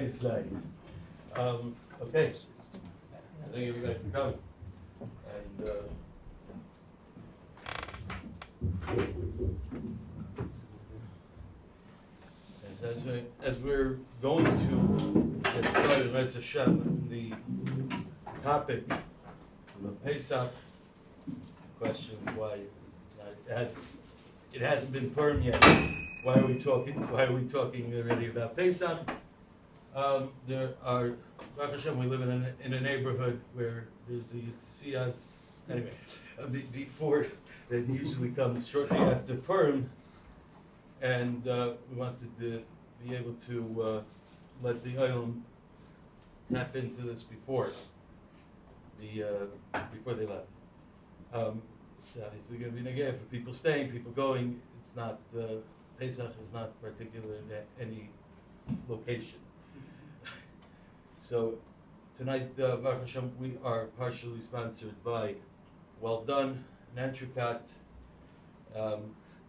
you say? Okay. Thank you everybody for coming. And as we're going to get started, Motzei Shabbat, the topic of Pesach, questions why it hasn't been perm yet. Why are we talking already about Pesach? There are, Baruch Hashem, we live in a neighborhood where there's a Yitzias, anyway, before, that usually comes shortly after Purim, and we wanted to be able to let the Olam tap into this before they left. It's obviously going to be negative for people staying, people going. It's not, Pesach is not particular in any location. So tonight, Baruch Hashem, we are partially sponsored by Well Done, Nanchukat,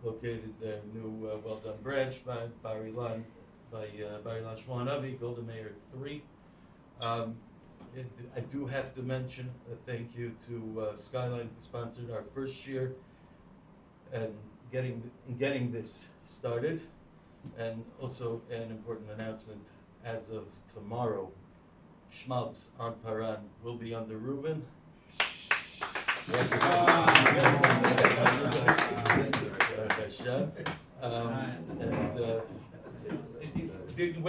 located their new Well Done branch by Bar Ilan Shmuel Rabbi, Golden Mayer 3. I do have to mention a thank you to Skyline, who sponsored our first year and getting this started, and also an important announcement: as of tomorrow, Schmaltz on Paran will be under Reuben.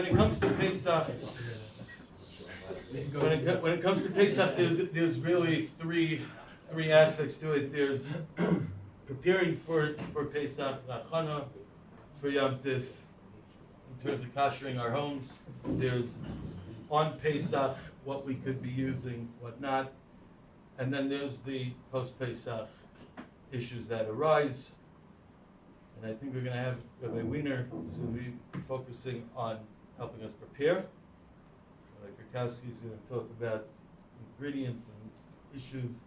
When it comes to Pesach, there's really three aspects to it. There's preparing for Pesach, Lachana, for Yom Tif, in terms of koshering our homes. There's on Pesach what we could be using, what not, and then there's the post-Pesach issues that arise. And I think we're going to have Rabbi Weiner, who's going to be focusing on helping us prepare. Krakowski is going to talk about ingredients and issues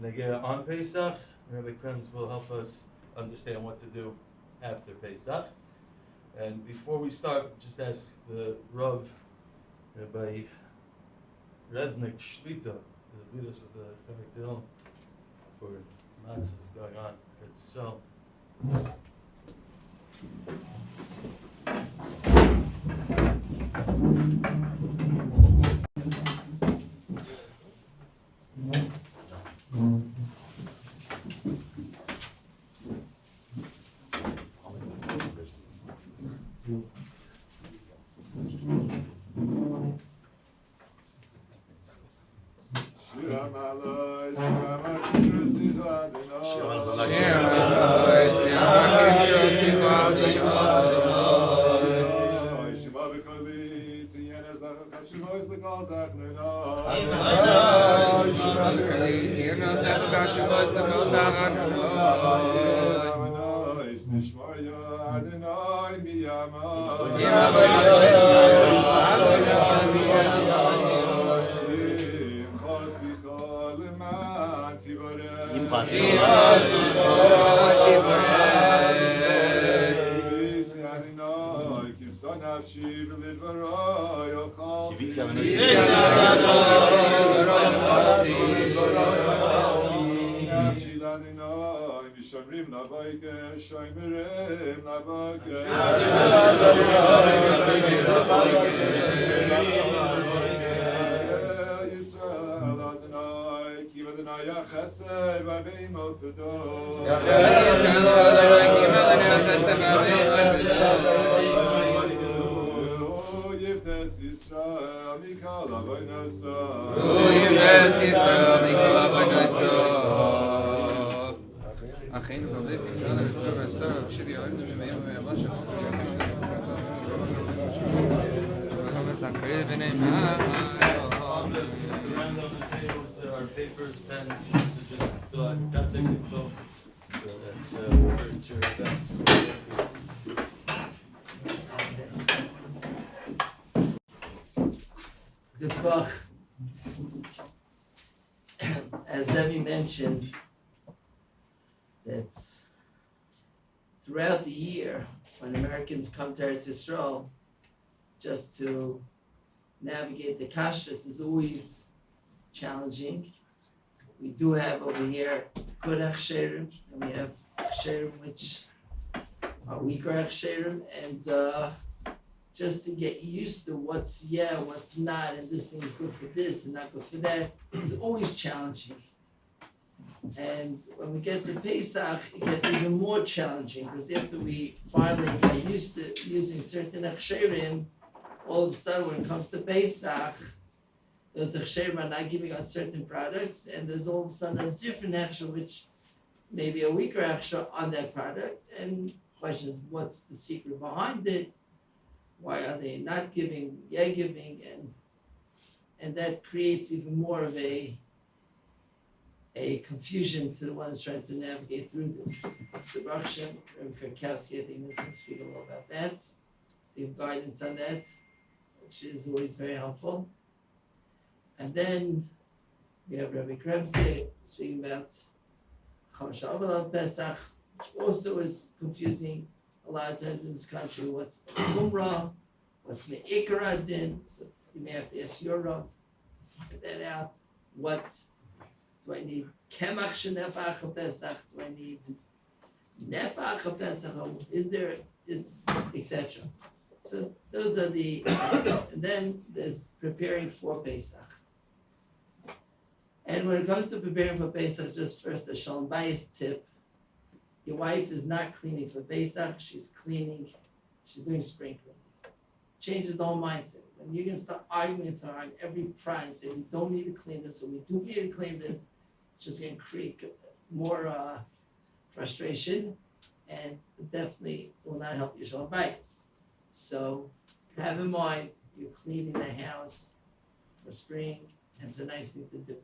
on Pesach. Rabbi Krems will help us understand what to do after Pesach. And before we start, just ask the Rav, Rabbi Reznik Shlita, to lead us with the correct deal for matzah going on. So. Our papers, pens, just fill out contact info so that we're sure that's as Zevi mentioned, that throughout the year, when Americans come to Eretz Yisrael, just to navigate the kashrus is always challenging. We do have over here good achsherim, and we have achsherim which are weaker achsherim, and just to get used to what's not, and this thing is good for this and not good for that, is always challenging. And when we get to Pesach, it gets even more challenging, because after we finally get used to using certain achsherim, all of a sudden when it comes to Pesach, those achsherim are not giving on certain products, and there's all of a sudden a different achsher which may be a weaker achsher on that product. And the question is, what's the secret behind it? Why are they not giving, giving, and that creates even more of a confusion to the ones trying to navigate through this. Supervision, Rabbi Krakowski, I think, is going to speak a little about that, to give guidance on that, which is always very helpful. And then we have Rabbi Krems speaking about Ma'alot Pesach, which also is confusing a lot of times in this country. What's Chumrah, what's Me'ikar Adin, so you may have to ask your Rav to find that out. What do I need? Kemach shenefach Pesach? Do I need nefach Pesach? Etc. So those are the and then there's preparing for Pesach. And when it comes to preparing for Pesach, just first a shalom bayis tip. Your wife is not cleaning for Pesach, she's doing spring cleaning. Changes the whole mindset. When you're going to start arguing with her on every pride and say, we don't need to clean this, or we do need to clean this, it's just going to create more frustration, and definitely will not help your shalom bayis. So have in mind, you're cleaning the house for spring, and it's a nice thing to do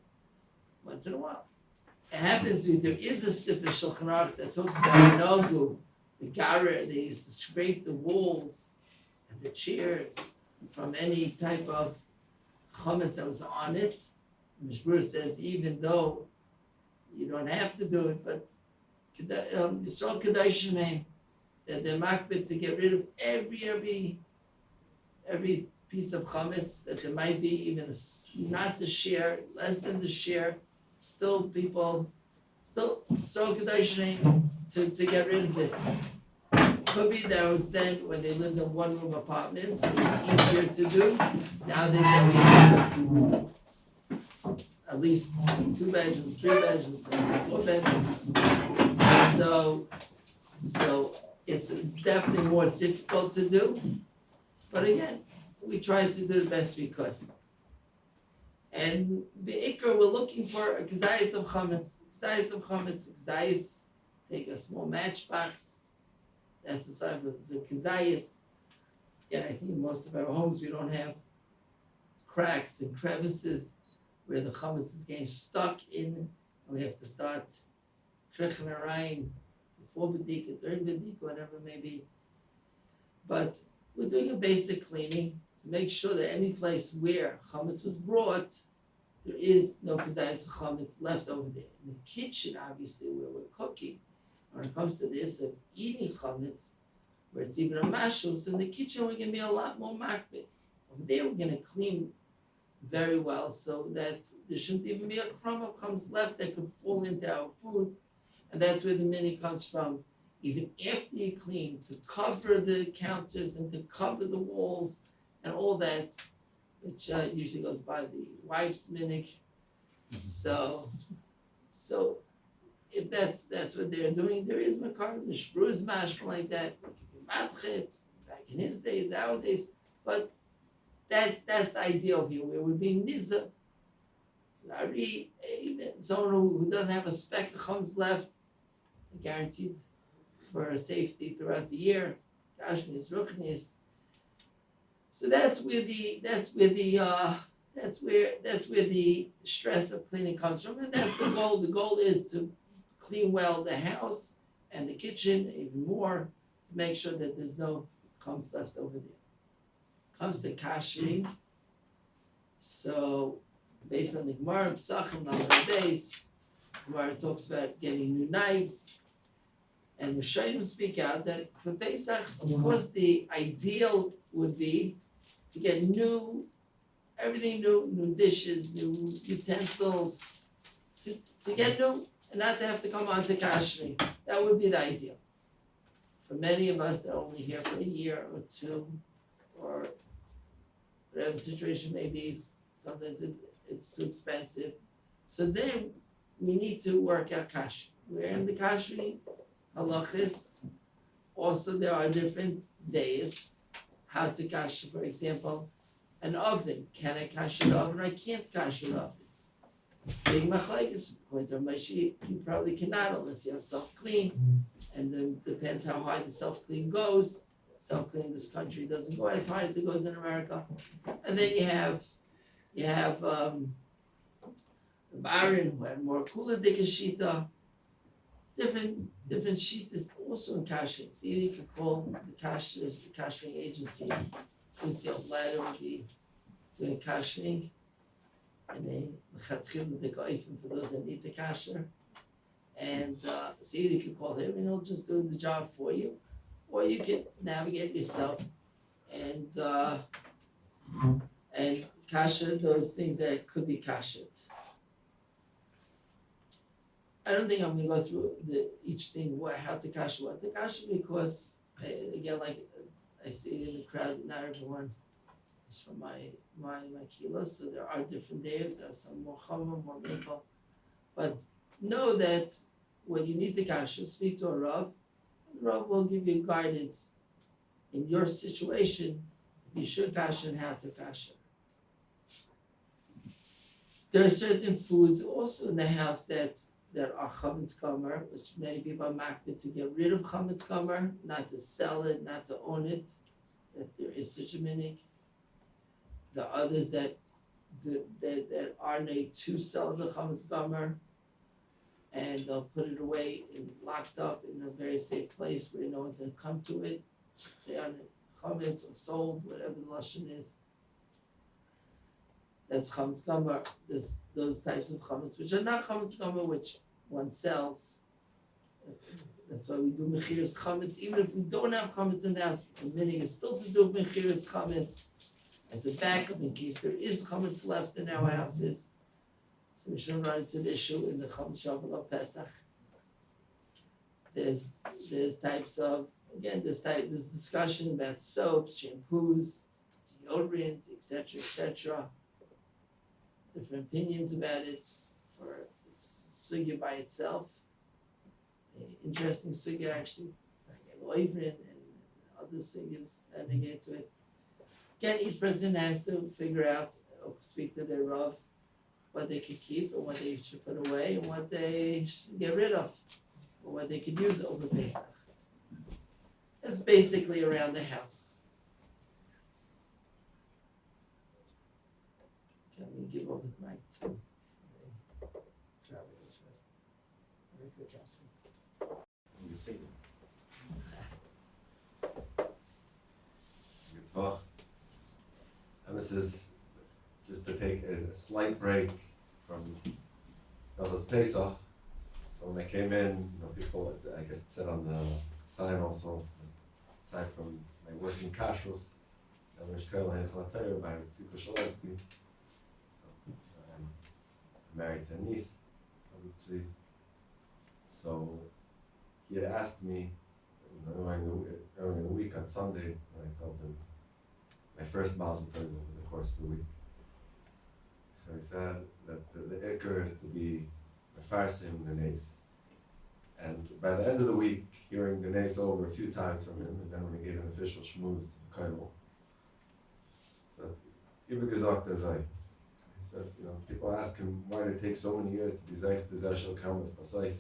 once in a while. It happens to be there is a Sifra Shulchan Aruch that talks about Nagu, the garer, they used to scrape the walls and the chairs from any type of chametz that was on it. Mishmur says even though you don't have to do it, but Yisrael Kedoshim Meim, that they're makbid to get rid of every piece of chametz, that there might be even not the share, less than the share. Still people, so Kedoshim to get rid of it. Could be that was then when they lived in one-room apartments, it was easier to do. Nowadays we have at least 2 bedrooms, 3 bedrooms, 4 bedrooms. So it's definitely more difficult to do. But again, we tried to do the best we could. And Be'ikr, we're looking for a kazayis of chametz. Take a small matchbox. That's the size of the kazayis. Again, I think in most of our homes we don't have cracks and crevices where the chametz is getting stuck in, and we have to start krichen arayin before bedika, during bedika, whatever it may be. But we're doing a basic cleaning to make sure that any place where chametz was brought, there is no kazayis of chametz left over there. In the kitchen, obviously, where we're cooking, when it comes to this of eating chametz, where it's even a mashul, so in the kitchen we're going to be a lot more makbid. Over there we're going to clean very well so that there shouldn't even be a crumb of chametz left that could fall into our food. And that's where the mini comes from. Even after you clean, to cover the counters and to cover the walls and all that, which usually goes by the wife's minik. So if that's what they're doing, there is makar, the shbru is mashma like that, matchet, back in his days, our days, but that's the idea of here, where we're being nizah. Even someone who doesn't have a speck of chums left, guaranteed for safety throughout the year, kashmis, ruchnis. So that's where the stress of cleaning comes from, and that's the goal. The goal is to clean well the house and the kitchen even more to make sure that there's no crumbs left over there. Comes to kashering. So based on the Gemara, Pesachim, base, Gemara talks about getting new knives. And the Rishonim speak out that for Pesach, of course, the ideal would be to get new everything new dishes, new utensils, to get new and not to have to come on to kashering. That would be the ideal. For many of us that are only here for a year or two, or whatever the situation may be, sometimes it's too expensive. So then we need to work out kasher. We're in the kashering halachas. Also, there are different days how to kasher. For example, an oven. Can I kasher the oven or I can't kasher the oven? Big machlekes, according to Moshe, you probably cannot unless you have self-clean. And then depends how high the self-clean goes. Self-clean in this country doesn't go as high as it goes in America. And then you have Baron who had more kula dikashita. Different shitas also in kashering. So you could call the kashering agency. Usiel Leiter would be doing kashering. And they lechatchil the goyim for those that need to kasher. And so you could call him and he'll just do the job for you. Or you can navigate yourself and kasher those things that could be kashered. I don't think I'm going to go through each thing, how to kasher what to kasher, because again, like I see in the crowd, not everyone is from my kilo, so there are different days. There are some more chama, more mekel, but know that when you need to kasher, speak to a rav. Rav will give you guidance in your situation. You should kasher and how to kasher. There are certain foods also in the house that are chametz gomer, which many people are makbid to get rid of chametz gomer, not to sell it, not to own it. That there is such a minig. The others that are made to sell the chametz gomer, and they'll put it away and locked up in a very safe place where no one's going to come to it. Say on chametz or sold, whatever the lashon is. That's chametz gomer. There's those types of chametz which are not chametz gomer, which one sells. That's why we do mechiras chametz, even if we don't have chametz in the house. The minig is still to do mechiras chametz as a backup in case there is chametz left in our houses. So we shouldn't run into the issue in the chametz Shabbat Pesach. There's types of, again, this discussion about soaps, shampoos, deodorant, etc. Different opinions about it. For it's sugya by itself. Interesting sugya actually, Weiner and other sugyas that get to it. Again, each person has to figure out or speak to their rav what they could keep and what they should put away and what they should get rid of or what they could use over Pesach. That's basically around the house. Can we give over the mic to Travis first? Very good, Justin. You see. Good talk. And this is just to take a slight break from God's Pesach. So when I came in, people, I guess it said on the sign also, aside from my work in Kashrus, by Krakowski. I'm married to a niece, I would say. So he had asked me during the week on Sunday, when I told him my first Mazel Tov was the course of the week. So he said that the ikar is to be mefarsim the nes, and by the end of the week, hearing the nes over a few times from him, and then when he gave an official shmuz to the kollel, so Iber gesagt as he said, people ask him why did it take so many years to be zeich to zeh shel kamet pasayf.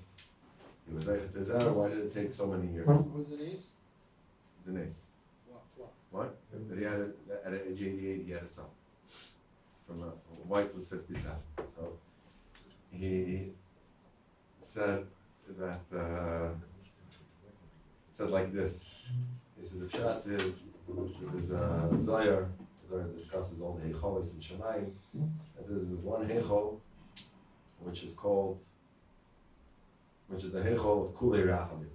He was zeich to zeh. Why did it take so many years? Was it ace? It's an ace. What? That he had at age 88, he had a son. From a wife was 57. So he said that said like this. He said the pshat is there's a Zohar discusses all the heicholis in Shemayim. And there's one heichol which is the heichol of Kulei Rachamim.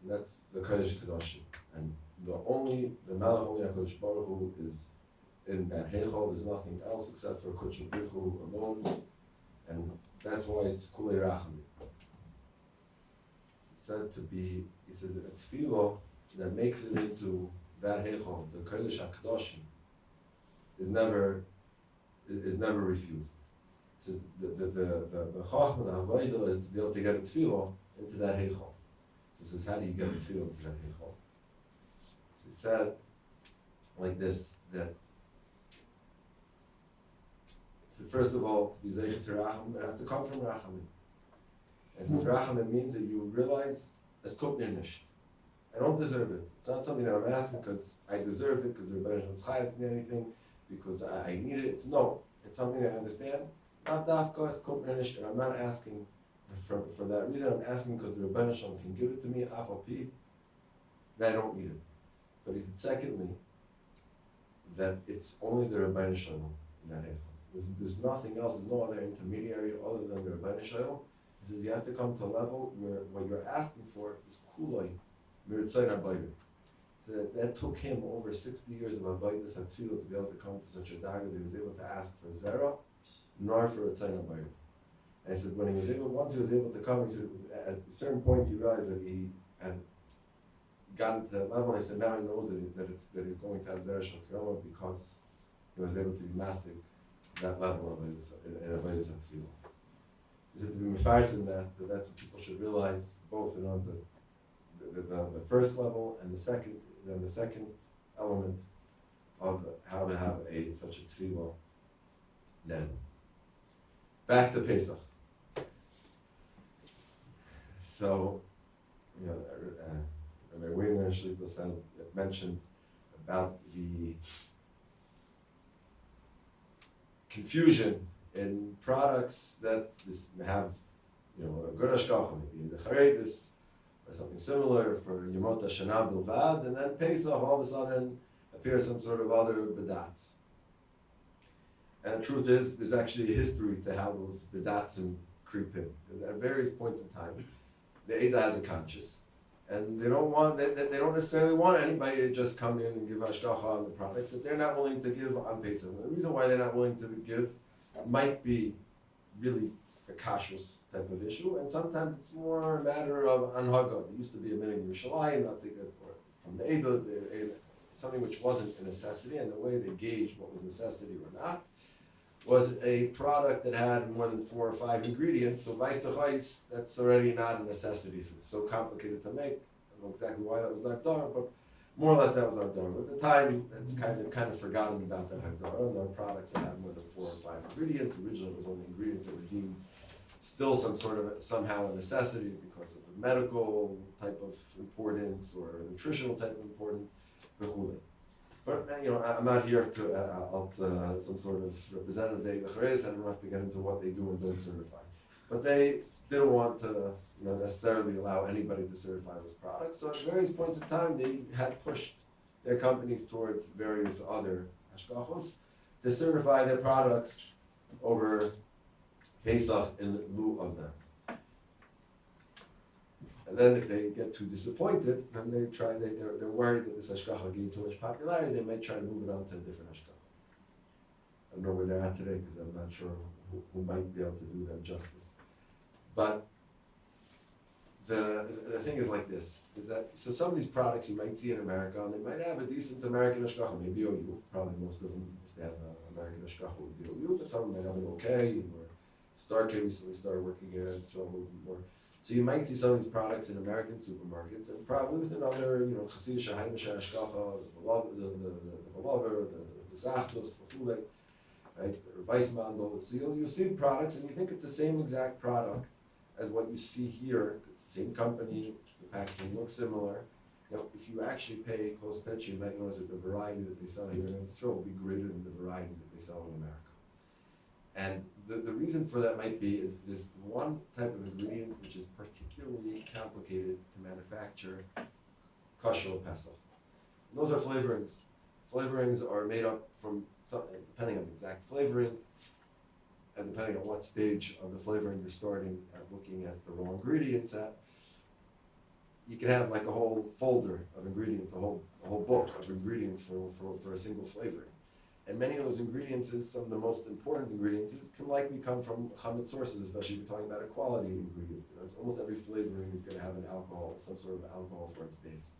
And that's the Kodesh Kedoshim. And the Melech Only HaKadosh Baruch Hu is in that heichal. There's nothing else except for Kodesh Baruch alone, and that's why it's Kulei Rachamim. It's said to be, he said, a tefillah that makes it into that heichal, the Kodesh HaKadoshim, is never refused. It says the Chachma, the Avodah, is to be able to get a tefillah into that heichal. He says, how do you get a tefillah into that heichal? So he said like this, that so first of all, to be zeichet to rachamim, it has to come from rachamim. And since rachamim means that you realize it's kopninish. I don't deserve it. It's not something that I'm asking because I deserve it, because the Rebbe was chayav to me anything, because I need it. It's something that I understand. Not dafka, it's kopninish, and I'm not asking for that reason. I'm asking because the Rebbe can give it to me, afal that I don't need it. But he said, secondly, that it's only the Rebbe in that heichal. There's nothing else, there's no other intermediary other than the Rebbe. He says you have to come to a level where what you're asking for is kulai, miritzayin habayir. So that took him over 60 years of avodas hatfilah to be able to come to such a daga that he was able to ask for zera, nor for ritzayin habayir. And he said once he was able to come, he said at a certain point he realized that he had gotten to that level. He said now he knows that he's going to have zera shel kiyama because he was able to be massive that level of avodas hatfilah. He said to be mefarsin that's what people should realize, both the ones that the first level and the second element of how to have such a tefillah. Then back to Pesach. So, Rabbi Weiner mentioned about the confusion in products that have, a good hashgacha, maybe the charedis, or something similar for Yemot HaShana Bilvad, and then Pesach all of a sudden appears some sort of other bedats. And the truth is, there's actually a history to how those bedatzim creep in. Because at various points in time, the Eidah has a conscience, and they don't necessarily want anybody to just come in and give hashgacha on the products that they're not willing to give on Pesach. And the reason why they're not willing to give might be really a kashrus type of issue, and sometimes it's more a matter of anhaga. There used to be a minhag in Yerushalayim, not to get from the Eidah, something which wasn't a necessity, and the way they gauged what was necessity or not was a product that had more than 4 or 5 ingredients. So vice to chais, that's already not a necessity. If it's so complicated to make, I don't know exactly why that was not done, but more or less that was not done. At the time, it's kind of forgotten about that hagdara. There are products that had more than 4 or 5 ingredients. Originally, it was only ingredients that were deemed still somehow a necessity because of a medical type of importance or a nutritional type of importance. But I'm not here to some sort of representative of the Krems. I don't have to get into what they do and don't certify. But they didn't want to necessarily allow anybody to certify those products. So at various points in time, they had pushed their companies towards various other hashgachos to certify their products over Pesach in lieu of them. And then if they get too disappointed, then they're worried that this hashgacha gained too much popularity, they might try to move it on to a different hashgacha. I don't know where they're at today because I'm not sure who might be able to do them justice. But the thing is like this, is that, so some of these products you might see in America, and they might have a decent American hashgacha, maybe OU, probably most of them, if they have an American hashgacha, would be OU, but some might have an okay, or Starkey recently started working here, so a little bit more. So you might see some of these products in American supermarkets, and probably with another, Chassid Shahayim Shashkacha, the Volover, the Zachtos, the Chulei, right, or Weissmandel. So you'll see products, and you think it's the same exact product as what you see here. It's the same company, the packaging looks similar. If you actually pay close attention, you might notice that the variety that they sell here in Israel will be greater than the variety that they sell in America. And the reason for that might be is there's one type of ingredient which is particularly complicated to manufacture, kosher pesach. And those are flavorings. Flavorings are made up from depending on the exact flavoring, and depending on what stage of the flavoring you're starting at looking at the raw ingredients at, you can have like a whole folder of ingredients, a whole book of ingredients for a single flavoring. And many of those ingredients, some of the most important ingredients, can likely come from chametz sources, especially if you're talking about a quality ingredient. It's almost every flavoring is going to have an alcohol, some sort of alcohol for its base.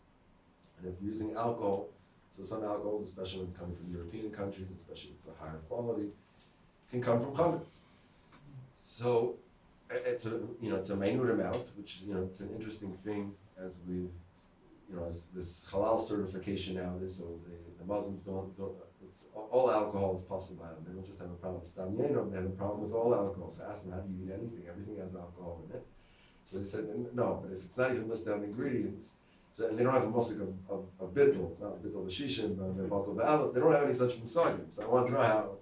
And if you're using alcohol, so some alcohols, especially when coming from European countries, especially if it's a higher quality, can come from chametz. So it's a minute amount, which it's an interesting thing as we, as this halal certification nowadays. So the Muslims don't. It's all alcohol is possible by them. They don't just have a problem with stam yenom, they have a problem with all alcohol. So I asked them, how do you eat anything? Everything has alcohol in it. So they said, no, but if it's not even listed on the ingredients, so, and they don't have a musik of bittul, it's not bittul v'shishin, bittul v'alot, they don't have any such musagim. So I want to know how.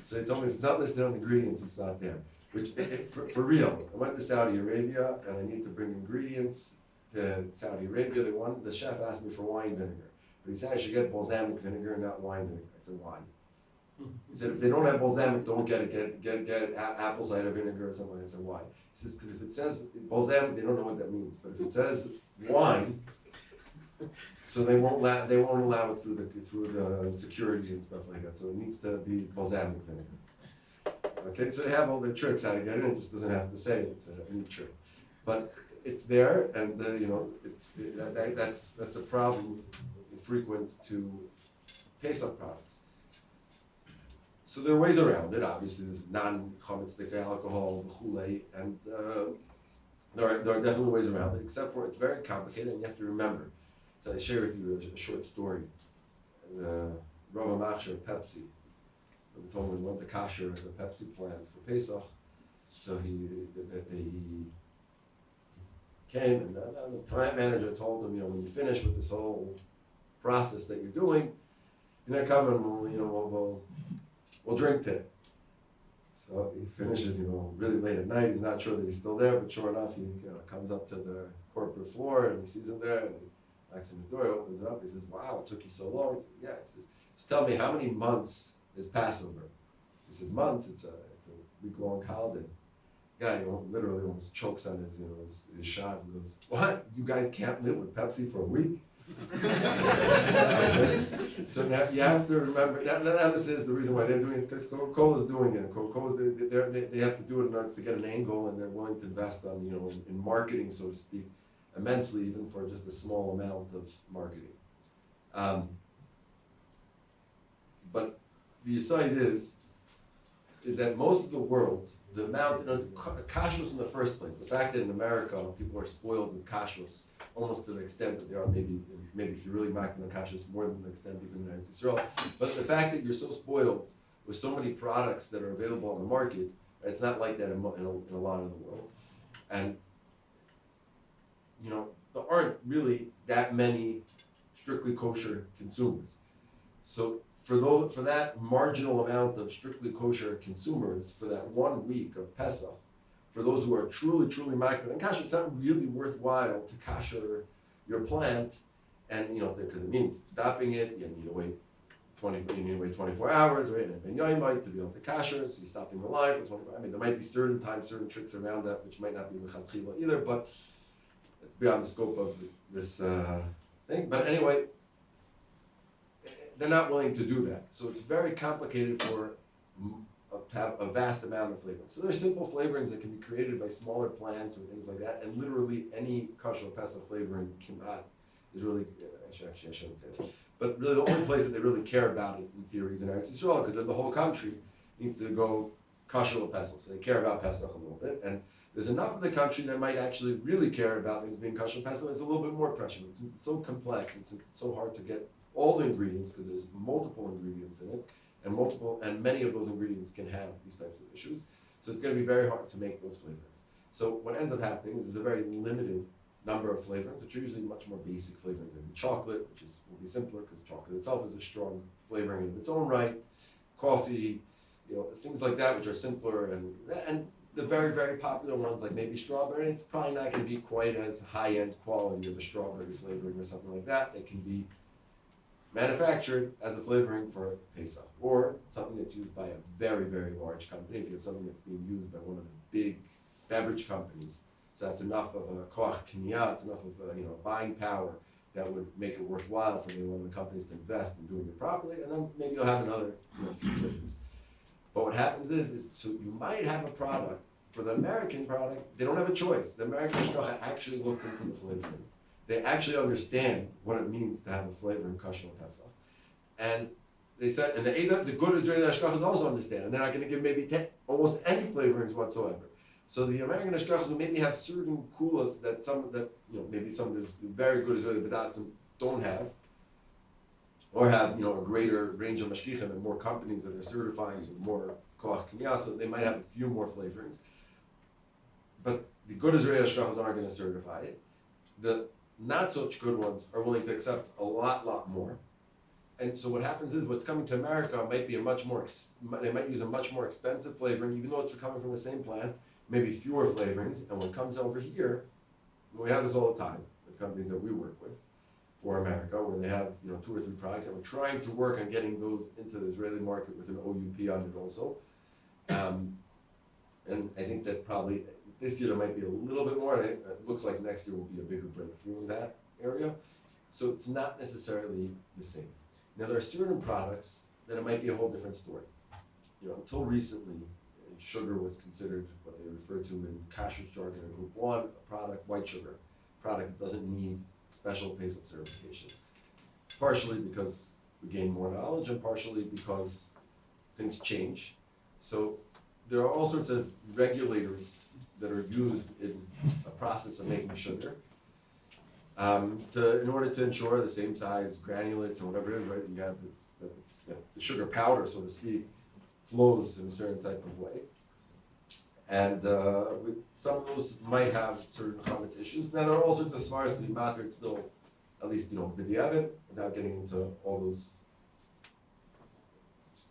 So they told me if it's not listed on the ingredients, it's not there. Which, for real, I went to Saudi Arabia and I need to bring ingredients to Saudi Arabia. The chef asked me for wine vinegar. But he said I should get balsamic vinegar, not wine vinegar. I said, why? He said, if they don't have balsamic, don't get it. Get apple cider vinegar or something. I said, why? He says, because if it says balsamic, they don't know what that means. But if it says wine, so they won't allow it through the security and stuff like that. So it needs to be balsamic vinegar. Okay, so they have all their tricks how to get it. It just doesn't have to say it. It's a neat trick, but it's there, and that's a problem frequent to pesach products. So there are ways around it. Obviously, there's non-chametz alcohol, v'chulei, and there are definitely ways around it. Except for it's very complicated, and you have to remember. So I share with you a short story. Rabbi Machsher, Pepsi. He told me he went to Kosher as a Pepsi plant for Pesach. So he came, and the plant manager told him, when you finish with this whole process that you're doing, you're gonna come and we'll drink to it. So he finishes, really late at night. He's not sure that he's still there, but sure enough, he comes up to the corporate floor and he sees him there, and he knocks on his door, he opens it up, he says, "Wow, it took you so long." He says, "Yeah." He says, "So tell me, how many months is Passover?" He says, "Months. It's a week-long holiday." Guy, literally almost chokes on his shot and goes, "What? You guys can't live with Pepsi for a week?" So now you have to remember, now this is the reason why they're doing it, because Coca-Cola is doing it. Coca-Cola, they have to do it in order to get an angle, and they're willing to invest on, in marketing, so to speak, immensely, even for just a small amount of marketing. But the aside is that most of the world, the amount, kashrus in the first place, the fact that in America people are spoiled with kashrus almost to the extent that they are, maybe if you're really macking on kashrus, more than the extent even in Israel. But the fact that you're so spoiled with so many products that are available on the market, it's not like that in a lot of the world. And there aren't really that many strictly kosher consumers. So for that marginal amount of strictly kosher consumers, for that 1 week of Pesach, for those who are truly makbid and kasher, it's not really worthwhile to kasher your plant, and because it means stopping it. You need to wait 24 hours, right? And to be able to kasher, so you're stopping the line for 24. I mean, there might be certain tricks around that, which might not be mechatchila either, but it's beyond the scope of this thing. But anyway, they're not willing to do that. So it's very complicated to have a vast amount of flavoring. So there's simple flavorings that can be created by smaller plants and things like that, and literally any kosher pesach flavoring is really, actually I shouldn't say that, but really the only place that they really care about it in theory is in Eretz Yisrael, because the whole country needs to go kosher pesach, so they care about pesach a little bit, and there's enough of the country that might actually really care about things being kosher pesach. It's a little bit more pressure, but since it's so complex and since it's so hard to get all the ingredients, because there's multiple ingredients in it, and many of those ingredients can have these types of issues. So it's going to be very hard to make those flavorings. So what ends up happening is there's a very limited number of flavorings, which are usually much more basic flavorings than chocolate, which will be simpler because chocolate itself is a strong flavoring in its own right. Coffee, things like that, which are simpler, and the very, very popular ones like maybe strawberry. It's probably not going to be quite as high-end quality of a strawberry flavoring or something like that. It can be manufactured as a flavoring for Pesach, or something that's used by a very, very large company. If you have something that's being used by one of the big beverage companies, so that's enough of a koach kiniyah, it's enough of buying power that would make it worthwhile for one of the companies to invest in doing it properly, and then maybe you'll have another few flavors. But what happens is so you might have a product. For the American product, they don't have a choice. The American Shkocha actually looked into the flavoring. They actually understand what it means to have a flavor in Kosher and Pesach. And they said, and the good Israeli Ashkachas also understand, and they're not going to give maybe almost any flavorings whatsoever. So the American Ashkachas will maybe have certain kulas that maybe some of this very good Israeli B'datzim don't have, or have a greater range of mashkichim and more companies that are certifying, so more koach k'niyah, so they might have a few more flavorings. But the good Israeli Ashkachas aren't going to certify it. The not such good ones are willing to accept a lot more. And so what happens is what's coming to America might be they might use a much more expensive flavoring, even though it's coming from the same plant, maybe fewer flavorings. And when it comes over here, we have this all the time with companies that we work with for America, where they have 2 or 3 products, and we're trying to work on getting those into the Israeli market with an OUP on it also. And I think that probably this year there might be a little bit more, and it looks like next year will be a bigger breakthrough in that area. So it's not necessarily the same. Now there are certain products that it might be a whole different story. Until recently, sugar was considered what they refer to in Kashrus jargon in Group 1, a product, white sugar, a product that doesn't need special pesach certification. Partially because we gain more knowledge, and partially because things change. So there are all sorts of regulators that are used in a process of making sugar in order to ensure the same size granulates and whatever it is, right? You have the sugar powder, so to speak, flows in a certain type of way. And some of those might have certain chametz issues. Then there are all sorts of svars to be matter still, at least b'diavad, without getting into all those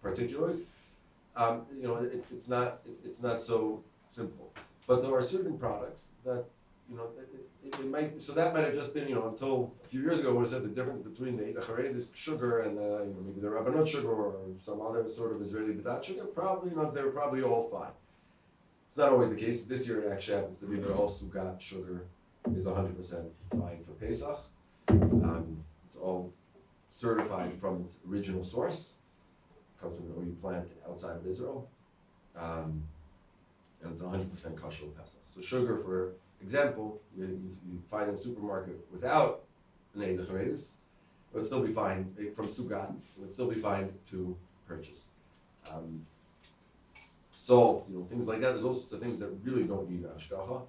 particulars. It's not so simple. But there are certain products that it might. So that might have just been until a few years ago would have said the difference between the Eidach sugar and maybe the Rabbanot sugar or some other sort of Israeli B'dat sugar. Probably not. They were probably all fine. It's not always the case. This year it actually happens to be that all Sugat sugar is 100% fine for Pesach. It's all certified from its original source. It comes from an OU plant outside of Israel. And it's 100% kosher Pesach. So sugar, for example, you find in the supermarket without an Eidach Haredis, it would still be fine from Sugat. It would still be fine to purchase. Salt, things like that. There's all sorts of things that really don't need hashgacha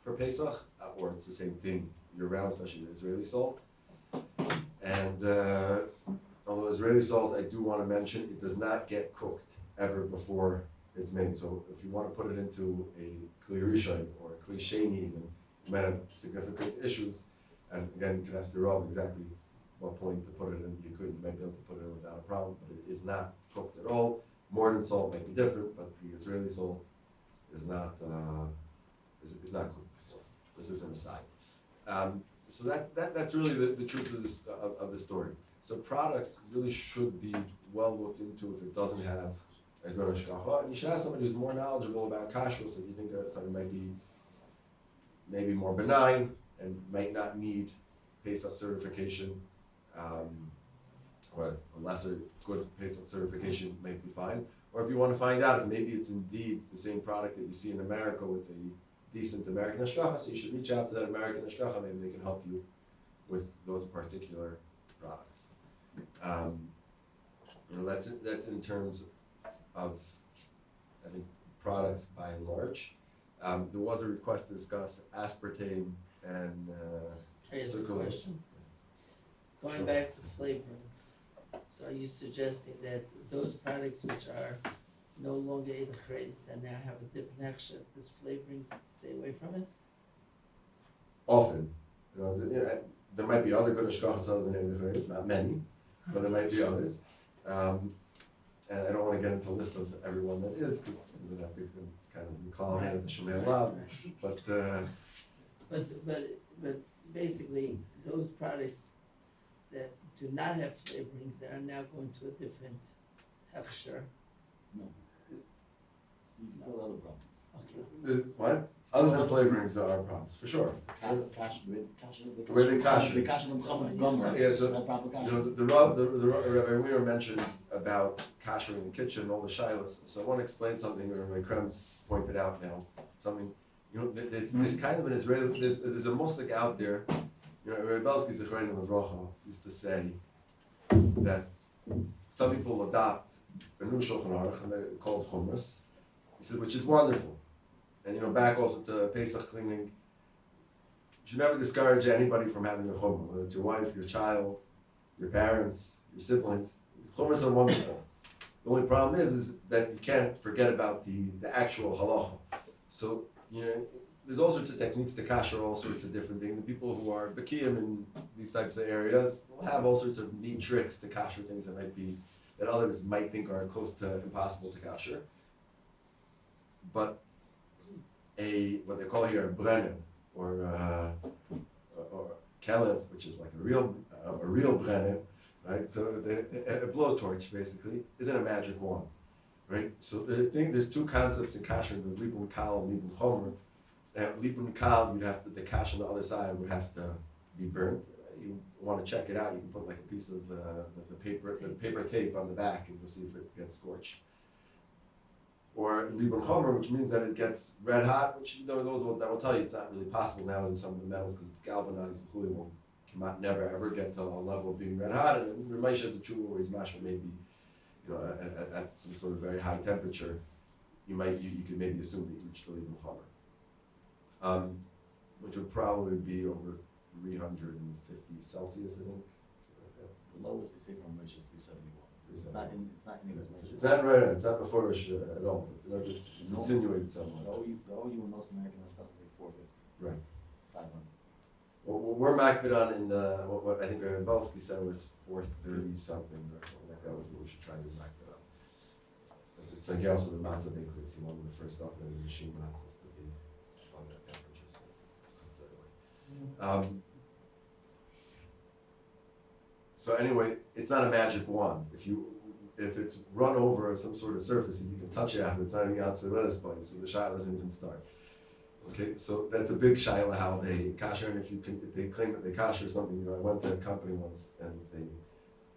for Pesach, or it's the same thing year-round, especially the Israeli salt. And although Israeli salt, I do want to mention, it does not get cooked ever before it's made. So if you want to put it into a kli rishon or a kli sheni even, you might have significant issues. And again, you can ask your Rav exactly what point to put it in. You might be able to put it in without a problem, but it is not cooked at all. Modern salt might be different, but the Israeli salt is not cooked before. This is an aside. So that's really the truth of the story. So products really should be well looked into if it doesn't have a good hashgacha. And you should ask somebody who's more knowledgeable about kashrus if you think that something might be maybe more benign and might not need Pesach certification, or a lesser good Pesach certification might be fine. Or if you want to find out if maybe it's indeed the same product that you see in America with a decent American hashgacha, so you should reach out to that American hashgacha. Maybe they can help you with those particular products. That's in terms of, I think, products by and large. There was a request to discuss aspartame and Can I ask a sucralose. question? Going Sure. back to flavorings, so are you suggesting that those products which are no longer Eidach Haredis and now have a different hechsher, if there's flavorings, stay away from it? Often, there might be other good hashgachas other than Eidach Haredis, not many, but there might be others. And I don't want to get into a list of everyone that is, because we would have to, it's kind of call it the Shmuel Lab, but But basically, those products that do not have flavorings, they are now going to a different hechsher. No. You still have other problems. Okay, what? Other than flavorings, there are problems, for sure. Where they kasher. The kasher on Tzchamet's gomer. Yeah, so, Not proper kasher. the Rabbi Weiner mentioned about kashering in the kitchen, all the shilas. So I want to explain something that Rabbi Krems pointed out now. Something, there's kind of an Israeli, there's a musik out there. Rabbi Belsky Zechreinu Levrocha used to say that some people adopt a new Shulchan Aruch and they call it hummus. He said, which is wonderful. And back also to Pesach cleaning. You should never discourage anybody from having a chumrah, whether it's your wife, your child, your parents, your siblings. Chumras are wonderful. The only problem is that you can't forget about the actual halacha. So, there's all sorts of techniques to kasher all sorts of different things, and people who are bakiyim in these types of areas will have all sorts of neat tricks to kasher things that others might think are close to impossible to kasher. But what they call here a brenner or kelev, which is like a real brenner, right? So a blowtorch basically isn't a magic wand, right? So there's two concepts in kasher: the libun kal and libun chomer. Libun kal, the kash on the other side would have to be burnt. You want to check it out, you can put like a piece of the paper tape on the back, and you'll see if it gets scorched. Or libun chomer, which means that it gets red hot, which that will tell you it's not really possible now in some of the metals because it's galvanized. It will never ever get to a level of being red hot. And Ramesh has a true where his mashma maybe, at some sort of very high temperature, you could maybe assume that you reached the libun chomer, which would probably be over 350 Celsius, I think. The lowest they say from Ramesh is 371. It's not in English. It's not right. It's not before at all. It's insinuated somewhere. The OU in most American hospitals say 450. Right. 500. Well, we're makbid in the what I think Rabbi Belsky said was 430 something or something like that was what we should try to do makbid on. It's like also the matzah bakeries. One of the first off in the machine matzahs to be on that temperature, so it's cooked right away. So anyway, it's not a magic wand. If it's run over some sort of surface, if you can touch it after, it's not even outside of this place, so the shayla doesn't even start. Okay, so that's a big shayla how they kasher, and if they claim that they kasher something, I went to a company once and they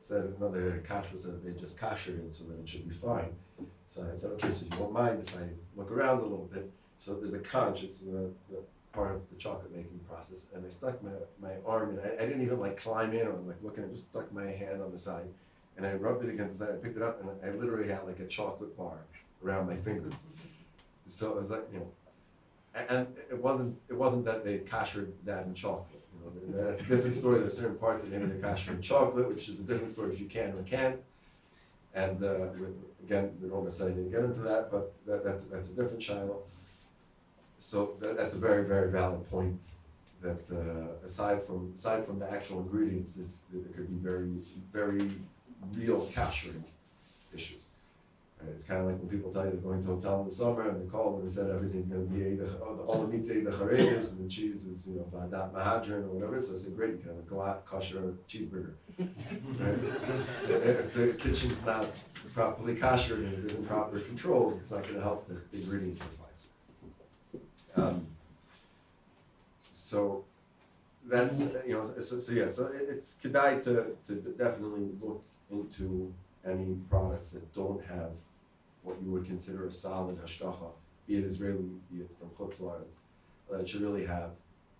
said another kasher said they just kashered it so that it should be fine. So I said, okay, so you won't mind if I look around a little bit. So there's a conch, it's the part of the chocolate making process, and I stuck my arm in. I didn't even climb in or looking. I just stuck my hand on the side, and I rubbed it against the side. I picked it up, and I literally had a chocolate bar around my fingers. So it was and it wasn't that they kashered that in chocolate. That's a different story. There's certain parts that maybe they kasher in chocolate, which is a different story if you can or can't. And again, we don't necessarily need to get into that, but that's a different shiloh. So that's a very, very valid point. That aside from the actual ingredients, there could be very, very real kashering issues. It's kind of like when people tell you they're going to a hotel in the summer and they call and they said everything's going to be all the meat's the charedes and the cheese is vadat mahadrin or whatever. So I said, great, you can have a kosher cheeseburger. Right? If the kitchen's not properly kosher and it isn't proper controls, it's not going to help that the ingredients are fine. So that's so it's kedai to definitely look into any products that don't have what you would consider a solid hashgacha, be it Israeli, be it from Chutz La'aretz, that should really have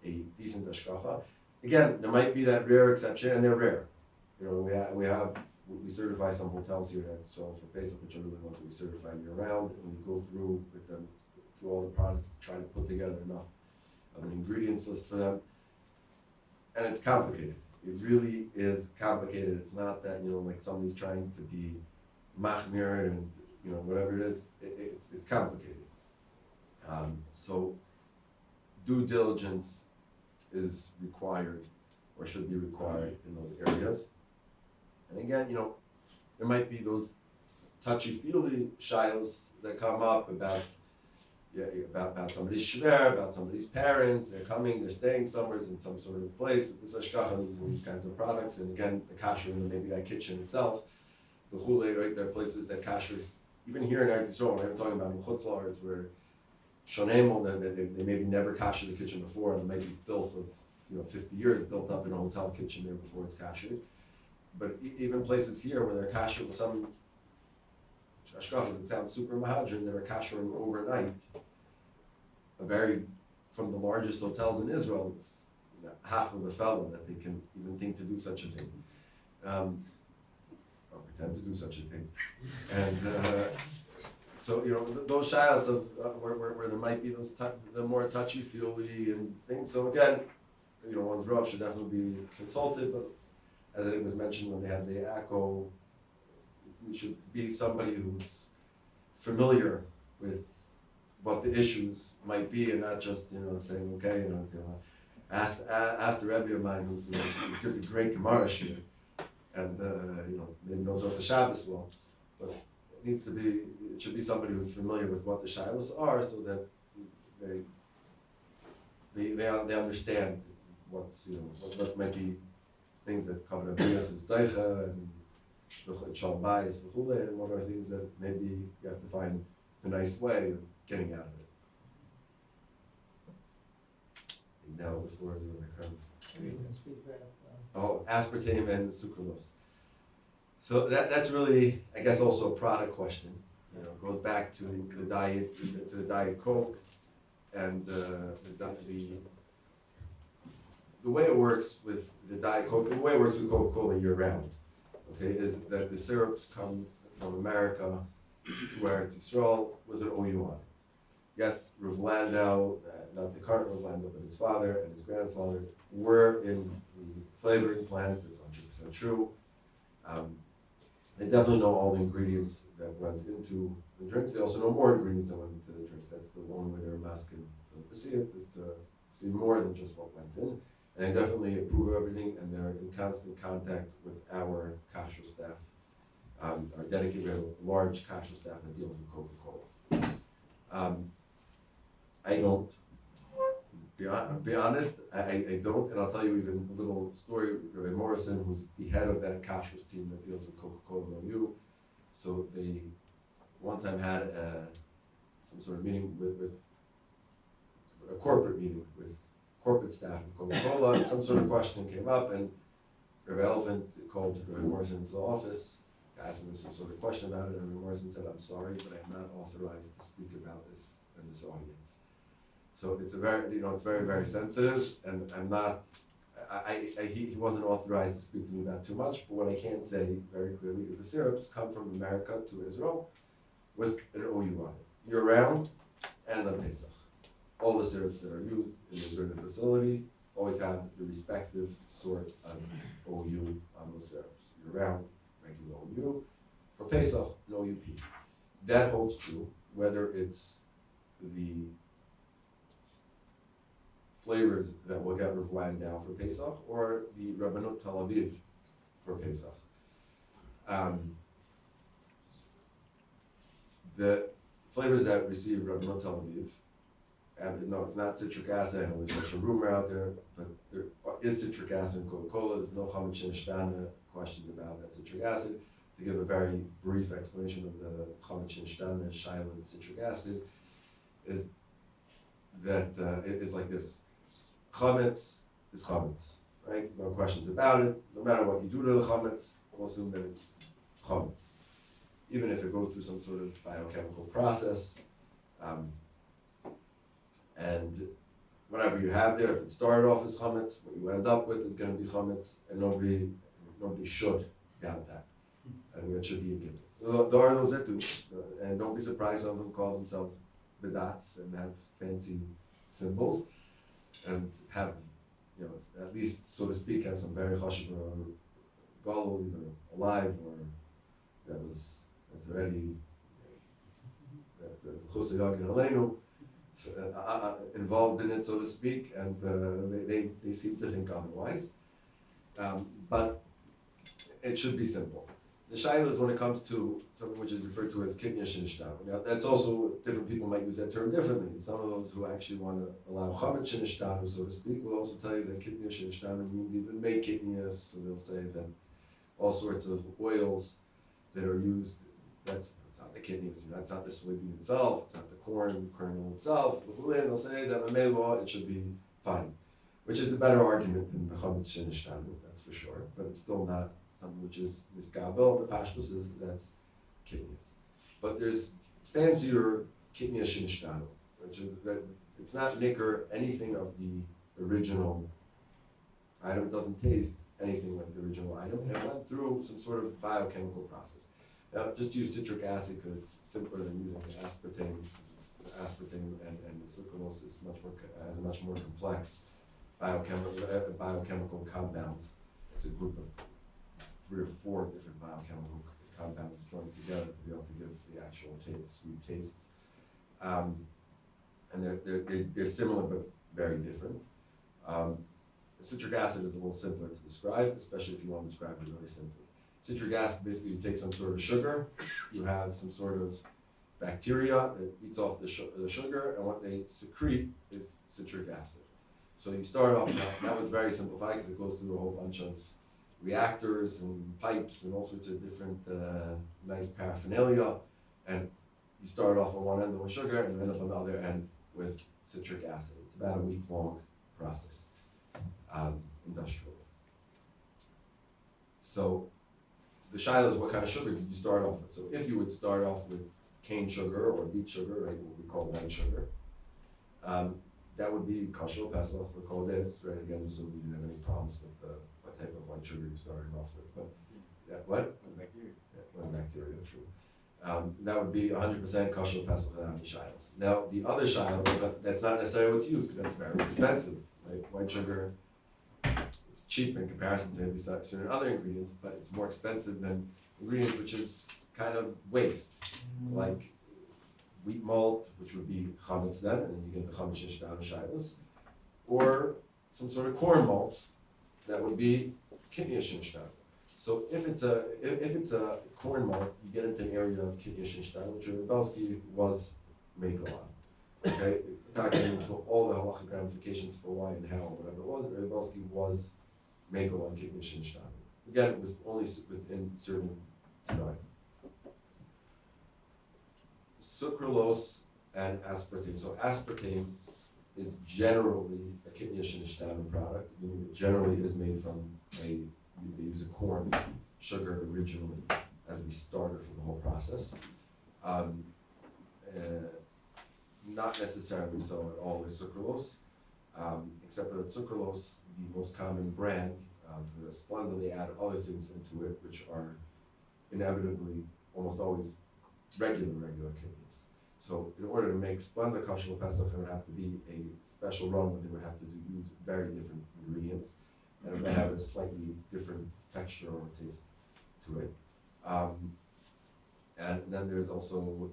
a decent hashgacha. Again, there might be that rare exception, and they're rare. We certify some hotels here at Israel for Pesach, which are really ones that we certify year round, and we go through with them through all the products to try to put together enough of an ingredients list for them. And it's complicated. It really is complicated. It's not that somebody's trying to be machmir and whatever it is. It's complicated. So due diligence is required or should be required in those areas. And again, there might be those touchy-feely shilos that come up about somebody's shver, about somebody's parents. They're coming, they're staying somewhere in some sort of place with this hashgacha using these kinds of products. And again, the kasher in maybe that kitchen itself, the chulei, right? There are places that kasher, even here in Eretz Yisrael, when I'm talking about in Chutz La'aretz, where shonemel, that they maybe never kasher the kitchen before, and there might be filth of 50 years built up in a hotel kitchen there before it's kasher. But even places here where they're kasher with some ashkafas that sound super mahadrin that are kashering overnight, from the largest hotels in Israel, it's half of a fellow that they can even think to do such a thing, or pretend to do such a thing, and so those shilas of where there might be the more touchy feely and things. So again, one's Rav should definitely be consulted, but as it was mentioned when they had the ACO, it should be somebody who's familiar with what the issues might be, and not just saying okay, ask the Rabbi of mine who gives a great Gemara shir, and maybe knows what the Shabbos well, but it should be somebody who's familiar with what the shilas are, so that they understand what's what might be things that cover Abias is Deicha and Shalom Bayis and what are things that maybe you have to find a nice way of getting out of it. And now the floor is over to Krems. We're gonna speak about, Aspartame and sucralose. So that's really, I guess, also a product question. It goes back to the diet Coke, and the way it works with the Diet Coke, the way it works with Coca-Cola year round, okay, is that the syrups come from America to where it's Yisrael with an OU on it. Yes, Rav Landau, not the current Rav Landau, but his father and his grandfather were in the flavoring plants. It's 100% true. They definitely know all the ingredients that went into the drinks. They also know more ingredients that went into the drinks. That's the one way they're masking to see it, is to see more than just what went in. And they definitely approve of everything, and they're in constant contact with our Kashrus staff. Our dedicated, we have a large Kashrus staff that deals with Coca-Cola. I don't, be honest, I don't, and I'll tell you even a little story. Rabbi Morrison, who's the head of that Kashrus team that deals with Coca-Cola and OU, so they one time had some sort of meeting with a corporate meeting with corporate staff of Coca-Cola, and some sort of question came up, and Rabbi Elephant called Rabbi Morrison into the office, asked him some sort of question about it, and Rabbi Morrison said, "I'm sorry, but I'm not authorized to speak about this in this audience." So it's a very, it's very, very sensitive, and I'm not, he wasn't authorized to speak to me about too much, but what I can say very clearly is the syrups come from America to Israel with an OU on it, year round, and on Pesach. All the syrups that are used in the Israeli facility always have the respective sort of OU on those syrups. Year round, regular OU. For Pesach, no OUP. That holds true whether it's the flavors that will get Rav Landau for Pesach or the Rabbanut Tel Aviv for Pesach. The flavors that receive Rabbanut Tel Aviv, no, it's not citric acid. I know there's such a rumor out there, but there is citric acid in Coca-Cola. There's no chametz shenishtaneh questions about that citric acid. To give a very brief explanation of the chametz shenishtaneh, shayla, and citric acid, is that it is like this. Chametz is chametz, right? No questions about it. No matter what you do to the chametz, we'll assume that it's chametz, even if it goes through some sort of biochemical process. And whatever you have there, if it started off as chametz, what you end up with is going to be chametz, and nobody should doubt that, and that should be a given. There are those that do, and don't be surprised some of them call themselves bedats and have fancy symbols, and have, at least, so to speak, have some very chashuv or gadol, either alive or that's already that's chusay yagin aleinu, involved in it, so to speak, and they seem to think otherwise. But it should be simple. The shayla is when it comes to something which is referred to as kidney shenishtaneh. Now, that's also, different people might use that term differently. Some of those who actually want to allow chametz shenishtaneh, so to speak, will also tell you that kidney shenishtaneh means even make kidneys. So they'll say that all sorts of oils that are used, that's not the kidneys. That's not the soybean itself. It's not the corn kernel itself. And they'll say that it should be fine, which is a better argument than the chametz shenishtanu, that's for sure. But it's still not something which is miskabel. The pashtus is that's kidneys. But there's fancier kidney shenishtanu, which is that it's not nicker anything of the original item. It doesn't taste anything like the original item, and it went through some sort of biochemical process. Now, just use citric acid because it's simpler than using aspartame. Because aspartame and the sucralose is has a much more complex biochemical compounds. It's a group of 3 or 4 different biochemical compounds joined together to be able to give the actual sweet taste. And they're similar but very different. Citric acid is a little simpler to describe, especially if you want to describe it really simply. Citric acid, basically you take some sort of sugar, you have some sort of bacteria that eats off the sugar, and what they secrete is citric acid. So you start off, that was very simplified because it goes through a whole bunch of reactors and pipes and all sorts of different nice paraphernalia, and you start off on one end with sugar and you end up on the other end with citric acid. It's about a week-long process, industrially. So the shaila is what kind of sugar did you start off with? So if you would start off with cane sugar or beet sugar, right, what we call white sugar, that would be kosher pesach, we call this, right, again, so we didn't have any problems with what type of white sugar you started off with. But what? Bacteria. Bacteria, true. That would be 100% kosher pesach without any shilas. Now, the other shilah, that's not necessarily what's used because that's very expensive, right? White sugar, it's cheap in comparison to maybe certain other ingredients, but it's more expensive than ingredients which is kind of waste, like wheat malt, which would be chametz then, and then you get the chametz shenishtanu shilas, or some sort of corn malt that would be kidney shenishtanu. So if it's a corn malt, you get into an area of kidney shenishtanu, which Rabbi was makel on. Okay, not getting into all the halachic ramifications for why and how, whatever it was, Rabbi was makel on kidney shenishtanu. Again, it was only within certain time. Sucralose and aspartame. So aspartame is generally a kidney shenishtanu product. Meaning it generally is made from they use a corn sugar originally as the starter for the whole process. Not necessarily so at all with sucralose, except for that sucralose, the most common brand, the Splenda, they add other things into it which are inevitably almost always regular kidneys. So in order to make Splenda kosher pesach, it would have to be a special run where they would have to use very different ingredients, and it would have a slightly different texture or taste to it. And then there's also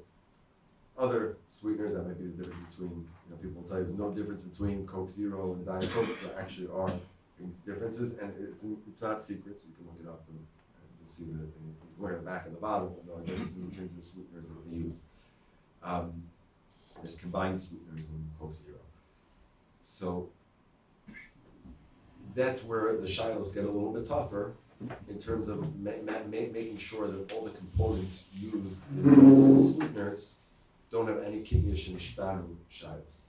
other sweeteners that might be the difference between, people will tell you there's no difference between Coke Zero and Diet Coke. There actually are differences, and it's not secret, so you can look it up and you'll see that you can look at the back of the bottle, there are differences in terms of the sweeteners that they use. There's combined sweeteners in Coke Zero. So that's where the shilas get a little bit tougher in terms of making sure that all the components used in these sweeteners don't have any kidney shenishtanu shilas.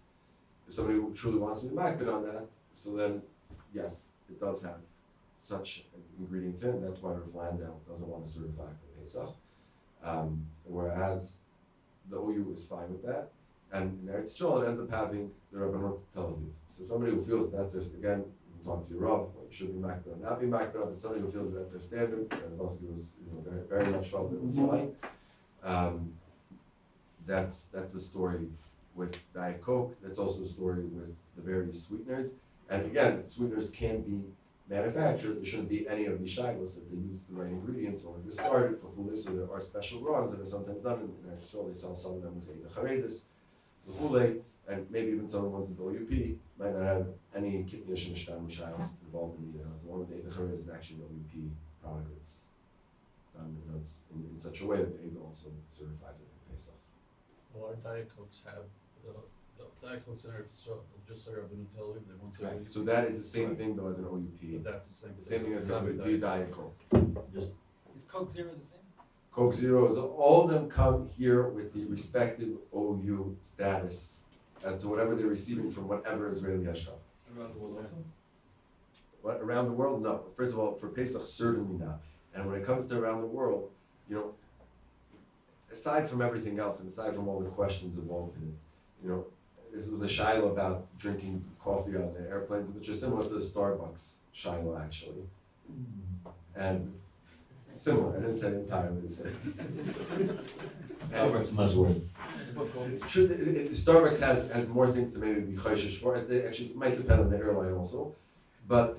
If somebody truly wants to be makbid on that, so then yes, it does have such ingredients in. That's why Rav Landau doesn't want to certify for Pesach. Whereas the OU is fine with that. And in Eretz Yisrael, it ends up having the Rabbanot Tel Aviv. So somebody who feels that's just, again, you can talk to your Rav, you should be makbid on, not be makbid on, but somebody who feels that's their standard, and Bosky was very, very much felt it was fine. That's the story with Diet Coke. That's also a story with the various sweeteners. And again, the sweeteners can be manufactured. There shouldn't be any of these shilas if they use the right ingredients or if they're started for chulei. So there are special runs that are sometimes done in Eretz Yisrael. They sell some of them with Eida Charedis, the chulei, and maybe even some of the ones with OUP might not have any kidney shenishtanu shilas involved in either. The one with Eida Charedis is actually an OUP product that's done in such a way that the Eida also certifies it for Pesach. Well, our Diet Cokes have the Diet Cokes in Eretz Yisrael, they'll just say Rabbi Tel Aviv, they won't say Right. OUP. So that is the same thing though as an OUP. But that's the same. Same thing as an Gotta be OUP Diet Coke. Is Coke Zero the same? Coke Zeros, all of them come here with the respective OU status as to whatever they're receiving from whatever Israeli hashkaf. Around the world also? What, around the world? No. First of all, for Pesach, certainly not. And when it comes to around the world, aside from everything else, and aside from all the questions involved in it, this was a shiloh about drinking coffee on the airplanes, which is similar to the Starbucks shiloh, actually. And similar, I didn't say entirely the same. Starbucks much worse. It's true, Starbucks has more things to maybe be chayshish for. It might depend on the airline also. But,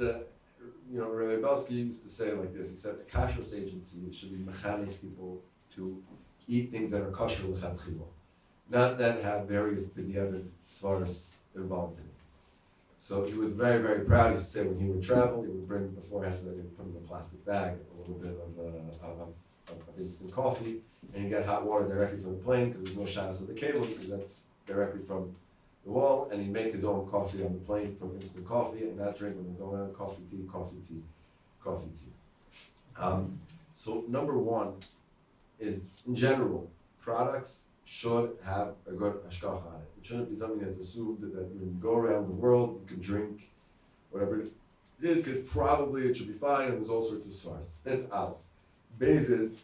Rabbi Belsky used to say it like this. He said, a kashrus agency should be mechanech people to eat things that are kosher l'chadchila, not that have various b'diavad svaras involved in it. So he was very, very proud. He used to say when he would travel, he would bring beforehand, he would put in a plastic bag a little bit of instant coffee, and he'd get hot water directly from the plane because there's no showers of the cable because that's directly from the wall, and he'd make his own coffee on the plane from instant coffee and not drink when they go on coffee, tea. So number one is, in general, products should have a good hashgacha on it. It shouldn't be something that's assumed that when you go around the world, you can drink whatever it is, because probably it should be fine, and there's all sorts of svars. That's aleph. Beis is,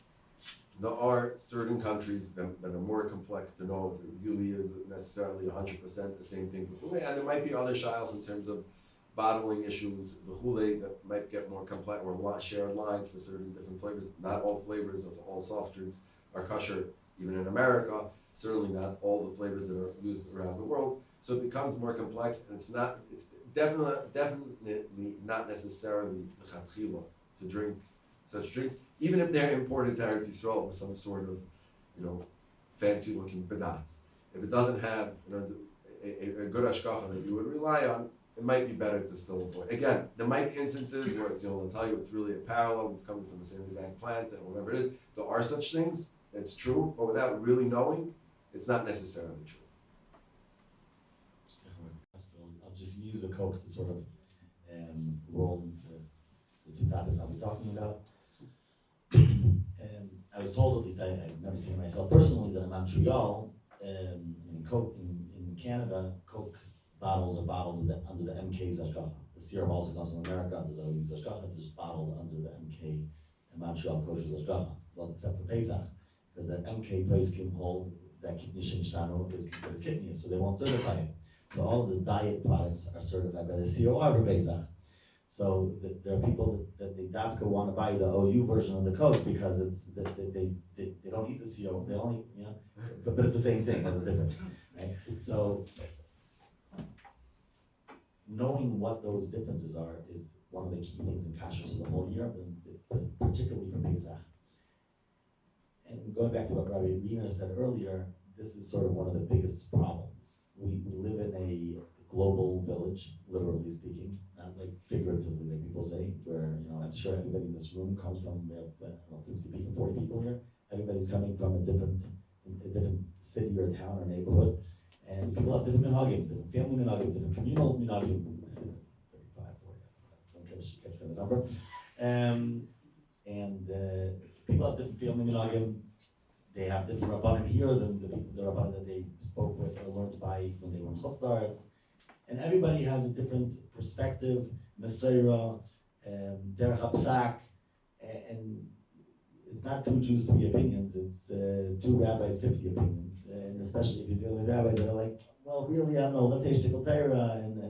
there are certain countries that are more complex to know if it really is necessarily 100% the same thing, and there might be other shiles in terms of bottling issues, that might get more complex, or shared lines for certain different flavors. Not all flavors of all soft drinks are kosher, even in America. Certainly not all the flavors that are used around the world. So it becomes more complex, and it's definitely not necessarily l'chatchila to drink such drinks, even if they're imported to Eretz Yisrael with some sort of, fancy-looking bedats. If it doesn't have, a good hashgacha that you would rely on, it might be better to still avoid. Again, there might be instances where it's, they'll tell you it's really a parallel, it's coming from the same exact plant, and whatever it is. There are such things, it's true, but without really knowing, it's not necessarily true. I'll just use the Coke to sort of roll into the two topics I'll be talking about. I was told, at least I've never seen it myself personally, that in Montreal, in Canada, Coke bottles are bottled under the MK Zashgacha. The syrup also comes from America under the OU Zashgacha. It's just bottled under the MK and Montreal Kosher Zashgacha. Well, except for Pesach, because that MK place can hold that kidney shinshano is considered kidney, so they won't certify it. So all of the diet products are certified by the COR for Pesach. So there are people that they dafka want to buy the OU version of the Coke because they don't eat the CO. They only but it's the same thing. There's a difference, right? So knowing what those differences are is one of the key things in Kashrus for the whole year, but particularly for Pesach. And going back to what Rabbi Weiner said earlier, this is sort of one of the biggest problems. We live in a global village, literally speaking, not like figuratively, like people say, where, I'm sure everybody in this room comes from, we have 50 people, 40 people here. Everybody's coming from a different city or town or neighborhood. And people have different minhagim, different family minhagim, different communal minhagim. 35, 40, don't catch me the number. People have different family minhagim. They have different rabbanim here than the rabbanim that they spoke with or learned by when they were in Chutz. And everybody has a different perspective, Mesorah, Derech HaPsak, and it's not two Jews, 3 opinions, it's 2 rabbis, 50 opinions. And especially if you're dealing with rabbis that are like, well, really, I don't know, let's say Shtickle Torah, and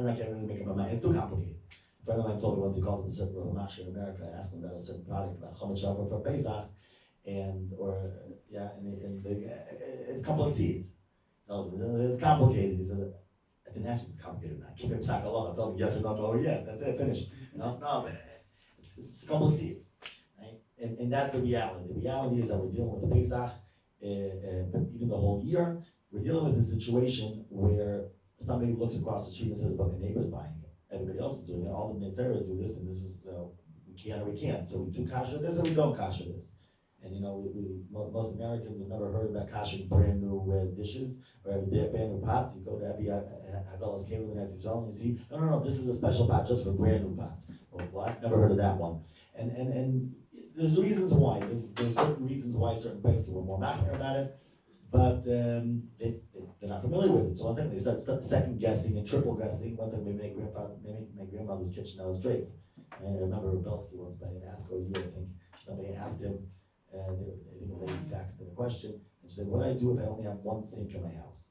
I can't really make up my mind. It's too complicated. A friend of mine told me once he called him a certain Rav Machshir in America, I asked him about a certain product, about Chomet Shavar for Pesach, it's complicated. Tells me, it's complicated. He said, I didn't ask you if it's complicated or not. Keep it psak Allah. Tell me yes or no, or yes. That's it, finish. No, but it's complicated. Right? And that's the reality. The reality is that we're dealing with the Pesach, but even the whole year, we're dealing with a situation where somebody looks across the street and says, but my neighbor's buying it. Everybody else is doing it. All the Bnei Torah do this, and this is, we can or we can't. So we do kasher this or we don't kasher this. And most Americans have never heard about koshering brand new dishes or brand new pots. You go to every Hadalas Kalim in Israel and you see, no, this is a special pot just for brand new pots. Well, I've never heard of that one. And there's reasons why. There's certain reasons why certain places were more machmir about it, but they're not familiar with it. So one second they start second guessing and triple guessing. One second they make my grandmother's kitchen that was draped. And I remember Belsky once by an Ask OU, I think somebody asked him, I think a lady faxed him a question, and she said, what do I do if I only have one sink in my house?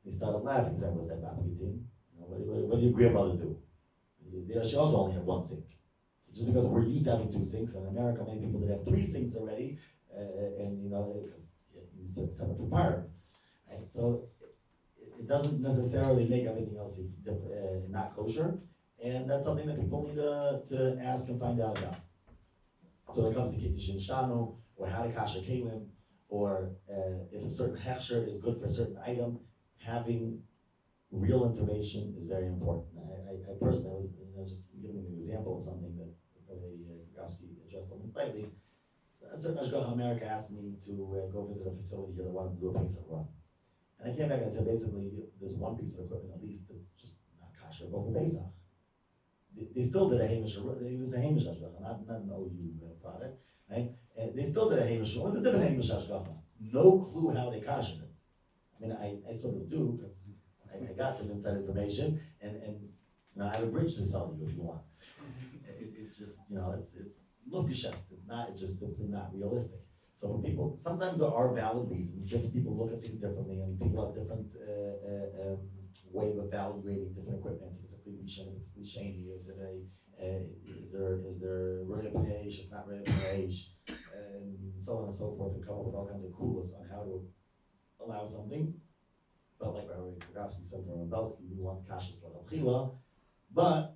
He started laughing. He said, what's that, Bapuitin? What do your grandmother do? She also only had one sink. Just because we're used to having two sinks, in America, many people that have three sinks already, because it's separate from fire. Right? So it doesn't necessarily make everything else be different, not kosher, and that's something that people need to ask and find out about. So when it comes to Kiddushin Shanu, or how to kasher kalim, or if a certain hechsher is good for a certain item, having real information is very important. I personally was just giving an example of something that Rabbi Krakowski addressed only slightly. So a certain Ashgacha in America asked me to go visit a facility here that wanted to do a pesach run. And I came back and said, basically, there's one piece of equipment at least that's just not kasher, but for pesach. They still did a Hamish, it was a Hamish Ashgacha, not an OU product, right? And they still did a Hamish, what did a Hamish Ashgacha? No clue how they kashered it. I mean, I sort of do, because I got some inside information, and I have a bridge to sell you if you want. It's just, it's Luftgeschäft, it's just simply not realistic. So when people, sometimes there are valid reasons, different people look at things differently, and people have different way of evaluating different equipment. So it's a cliche, is there really a page, if not really a page, and so on and so forth, and come up with all kinds of coolness on how to allow something. But like Rabbi Krakowski said from Belsky, we want kashrus lechatchila, but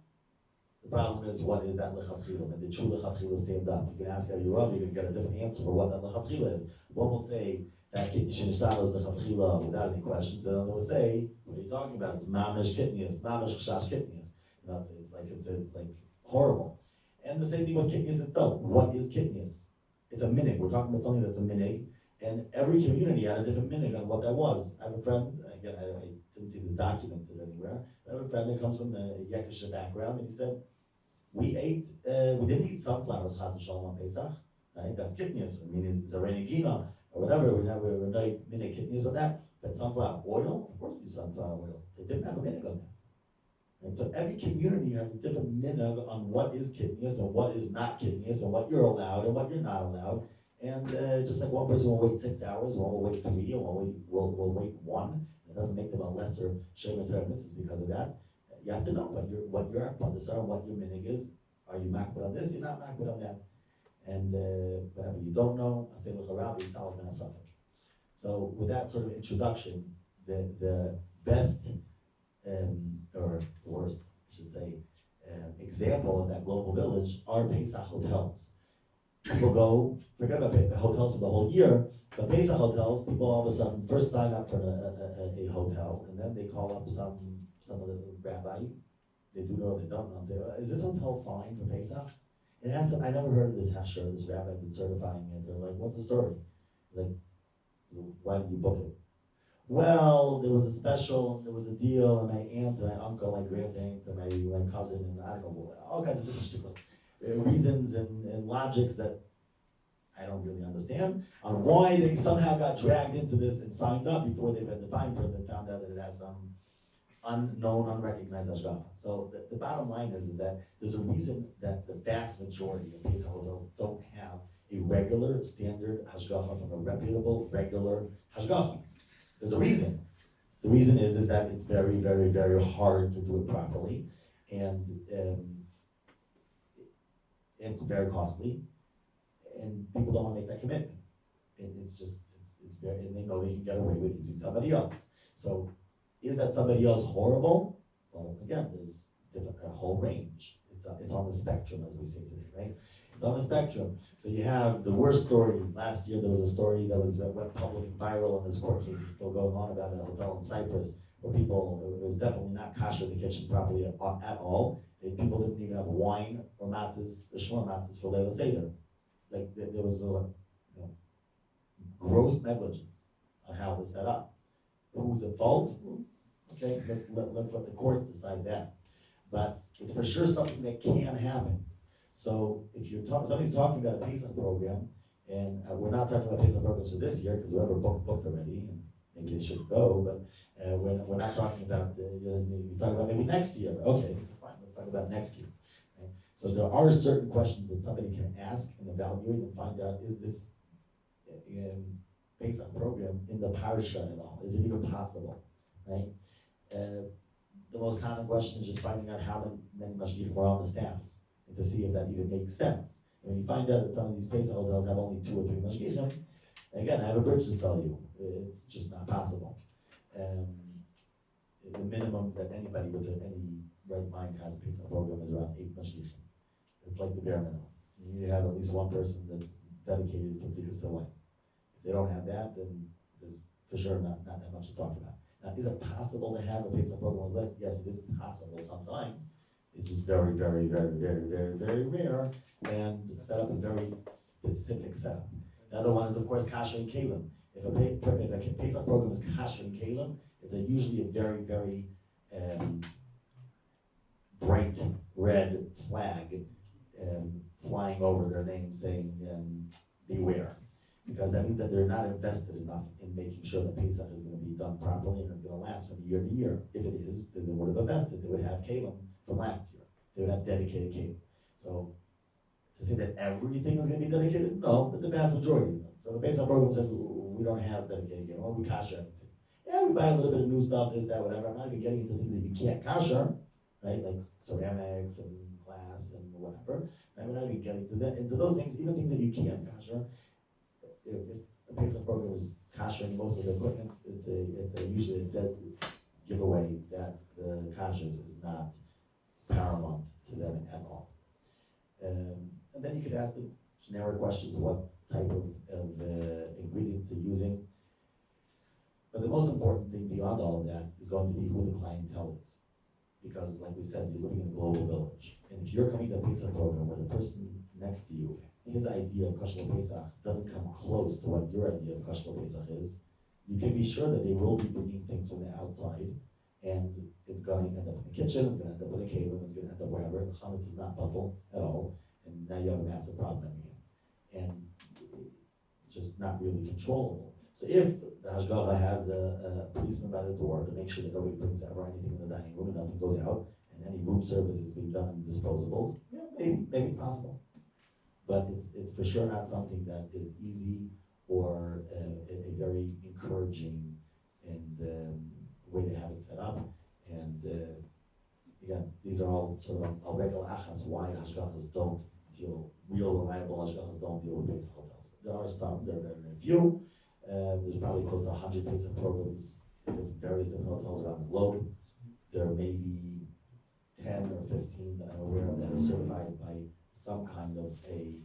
the problem is, what is that lechatchila? And the true lechatchila stand up. You can ask every Rabbi, you're going to get a different answer for what that lechatchila is. One will say that Kiddushin Shtana is lechatchila without any questions, and another will say, what are you talking about? It's mamish kitnius, mamish chash kitnius. It's like horrible. And the same thing with kitnius itself. What is kitnius? It's a minig. We're talking about something that's a minig. And every community had a different minig on what that was. I have a friend, again, I didn't see this documented anywhere, but I have a friend that comes from a Yekisha background, and he said, we didn't eat sunflowers, chas v'shalom on Pesach, right? That's kitnius. I mean, it's a renegina, or whatever, we're not minig kitnius on that, but sunflower oil, of course we use sunflower oil. They didn't have a minig on that. And so every community has a different minig on what is kitnius and what is not kitnius, and what you're allowed and what you're not allowed. And just like one person will wait 6 hours, one will wait 3, and one will wait 1. It doesn't make them a lesser Shema Termitz because of that. You have to know what your akpadas are, what your minig is. Are you makbid on this? You're not makbid on that. And whatever you don't know, I say l'charabi is talib and asafik. So with that sort of introduction, the best or worst, I should say, example of that global village are Pesach hotels. People go, forget about hotels for the whole year, but Pesach hotels, people all of a sudden first sign up for a hotel, and then they call up some of the rabbi, they do know, they don't know, and say, is this hotel fine for Pesach? And I never heard of this hechsher, this rabbi that's certifying it. They're like, what's the story? Like, why did you book it? Well, there was a special, there was a deal, and my aunt, my uncle, my grandaunt, and my cousin, and I don't know, all kinds of different reasons and logics that I don't really understand on why they somehow got dragged into this and signed up before they read the fine print and found out that it has some unknown, unrecognized hashgacha. So the bottom line is that there's a reason that the vast majority of Pesach hotels don't have a regular, standard hashgacha from a reputable, regular hashgacha. There's a reason. The reason is that it's very, very, very hard to do it properly, and very costly, and people don't want to make that commitment. It's very, and they know they can get away with using somebody else. So, is that somebody else horrible? Well, again, there's a whole range. It's on the spectrum, as we say today, right? It's on the spectrum. So you have the worst story. Last year there was a story that went public and viral, and this court case is still going on about a hotel in Cyprus where it was definitely not kosher the kitchen properly at all. People didn't even have wine or matzahs, or Shmuel matzahs for Leila Seder. Like there was gross negligence on how it was set up. Who's at fault? Okay, let's let the courts decide that. But it's for sure something that can happen. So if somebody's talking about a Pesach program, and we're not talking about Pesach programs for this year because whoever booked already, and maybe they should go. But we're not talking about you're talking about maybe next year. Okay, so fine. Let's talk about next year. Right? So there are certain questions that somebody can ask and evaluate and find out: is this Pesach program in the parsha at all? Is it even possible? Right? The most common question is just finding out how many mashgichim are on the staff, and to see if that even makes sense. And when you find out that some of these Pesach hotels have only 2 or 3 mashgichim, again, I have a bridge to sell you. It's just not possible. The minimum that anybody with any right mind has a Pesach program is around 8 mashgichim. It's like the bare minimum. You need to have at least one person that's dedicated for B'dikas Hawaii. If they don't have that, then there's for sure not that much to talk about. Now, is it possible to have a Pesach program with less? Yes, it is possible sometimes. It's just very, very, very, very, very, very rare, and set up a very specific setup. The other one is, of course, Kasher and Kalim. If a Pesach program is Kasher and Kalim, it's usually a very, very bright red flag flying over their name saying, beware. Because that means that they're not invested enough in making sure that Pesach is going to be done properly and it's going to last from year to year. If it is, then they would have invested. They would have Kalim from last year. They would have dedicated Kalim. So to say that everything is going to be dedicated, no, but the vast majority of them. So the Pesach program says we don't have dedicated Kalim, or we kasher everything. Yeah, we buy a little bit of new stuff, this, that, whatever. I'm not even getting into things that you can't kasher, right? Like ceramics and glass and whatever. Right? We're not even getting into those things, even things that you can't kasher. If a Pesach program is kashering most of the equipment, it's usually a dead giveaway that the kashers is not paramount to them at all. And then you could ask the generic questions: what type of ingredients they're using. But the most important thing beyond all of that is going to be who the clientele is, because, like we said, you're living in a global village, and if you're coming to a Pesach program where the person next to you, his idea of Kashrus Pesach doesn't come close to what your idea of Kashrus Pesach is, you can be sure that they will be bringing things from the outside, and it's going to end up in the kitchen, it's going to end up in the kalim, it's going to end up wherever. The chametz is not bottled at all, and now you have a massive problem on your hands, and it's just not really controllable. So if the hashgacha has a policeman by the door to make sure that nobody brings ever anything in the dining room and nothing goes out, and any room service is being done in disposables, yeah, maybe it's possible. But it's for sure not something that is easy or a very encouraging and way to have it set up. And again, these are all sort of al regel achas why hashgachas don't deal, real reliable hashgachas don't deal with Pesach hotels. There are some, there are very, very few. There's probably close to 100 Pesach programs in various different hotels around the globe. There may be 10 or 15 that I'm aware of that are certified by some kind of a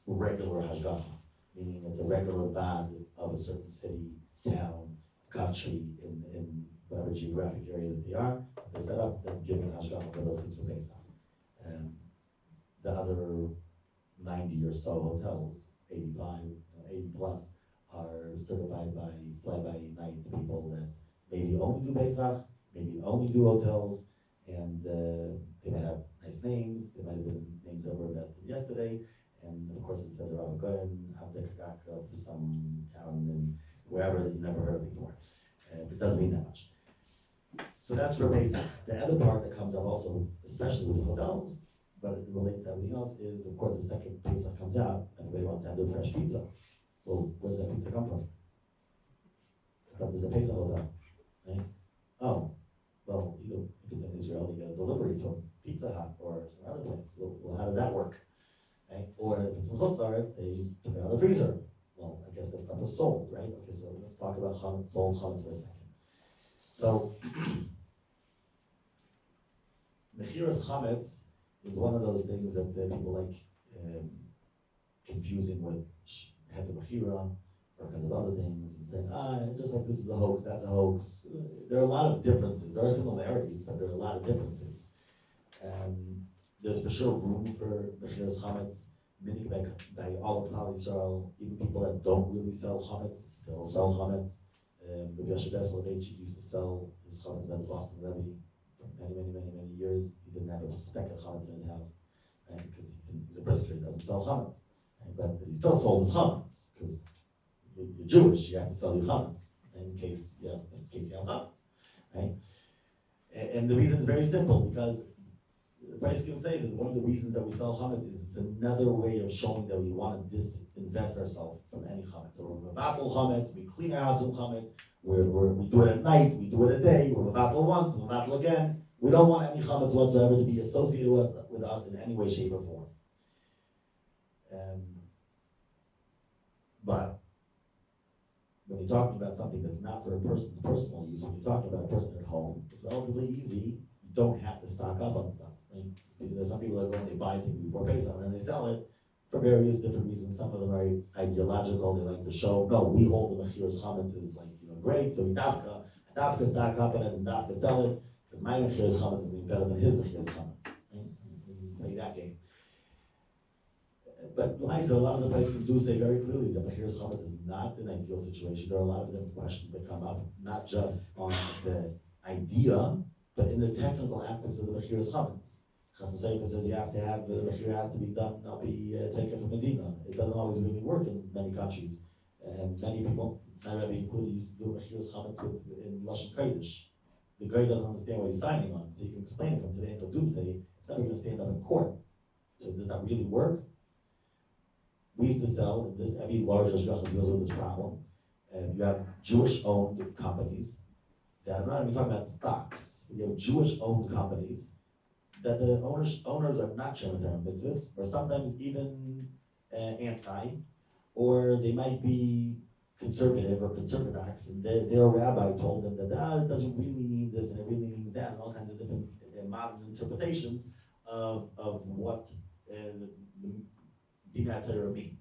regular hashgacha, meaning it's a regular vad of a certain city, town, country, in whatever geographic area that they are. They're set up that's giving hashgacha for those things for Pesach. The other 90 or so hotels, 85, 80 plus, are certified by fly-by-night people that maybe only do Pesach, maybe only do hotels, and they might have nice names. They might have been names that were met yesterday, and of course it says Rabbi of some town in wherever that you never heard of before. It doesn't mean that much. So that's for Pesach. The other part that comes up also, especially with hotels, but it relates to everything else, is of course the second Pesach comes out, everybody wants to have their fresh pizza. Well, where did that pizza come from? I thought there's a Pesach hotel, right? Oh, well, if it's in Israel, you get a delivery from Pizza Hut or some other place. Well, how does that work? Right? Or if it's in Chutz La'aretz, they took it out of the freezer. Well, I guess that stuff was sold, right? Okay, so let's talk about chametz, sold chametz for a second. So, mechiras chametz is one of those things that people like confusing with heter mechira or kinds of other things, and saying, just like this is a hoax, that's a hoax. There are a lot of differences. There are similarities, but there are a lot of differences. There's for sure room for mechiras chametz minig by all of Klal Yisrael, even people that don't really sell chametz still sell chametz. Rabbi Soloveitchik used to sell his chametz by the Boston Rebbe for many years. He didn't have a speck of chametz in his house, right? Because he's a brisker, he doesn't sell chametz. Right? But he still sold his chametz because you're Jewish, you have to sell your chametz in case you have chametz, right? And the reason is very simple, because the price can say that one of the reasons that we sell chametz is it's another way of showing that we want to disinvest ourselves from any chametz. So we're mevatel chametz, we clean our house with chametz, we do it at night, we do it at day, we're mevatel once, we're mevatel again. We don't want any chametz whatsoever to be associated with us in any way, shape, or form. But when you're talking about something that's not for a person's personal use, when you're talking about a person at home, it's relatively easy. You don't have to stock up on stuff. Right? There's some people that go and they buy things before pesach and then they sell it for various different reasons. Some of them are ideological. They like to show, no, we hold the mechirus chametz is great, so we dafka stock up on it and dafka sell it because my mechirus chametz is better than his mechirus chametz. Right? We play that game. But a lot of the places do say very clearly that mechirus chametz is not an ideal situation. There are a lot of different questions that come up, not just on the idea, but in the technical aspects of the mechirus chametz. Kashrus Symposium says you have to have the mechir has to be done, not be taken from Medina. It doesn't always really work in many countries, and many people, my Rabbi included, used to do mechirus chametz in Lashon Kodesh. The guy doesn't understand what he's signing on, so you can explain it from today until doomsday. It's never going to stand up in court. So does that really work? We used to sell, and this every large hashgacha deals with this problem. You have Jewish-owned companies that, I'm not even talking about stocks. You have Jewish-owned companies that the owners are not Shemitah mitzvahs, or sometimes even anti, or they might be conservative or conservadox, and their rabbi told them that it doesn't really mean this and it really means that, and all kinds of different modern interpretations of what the Dinah Torah mean.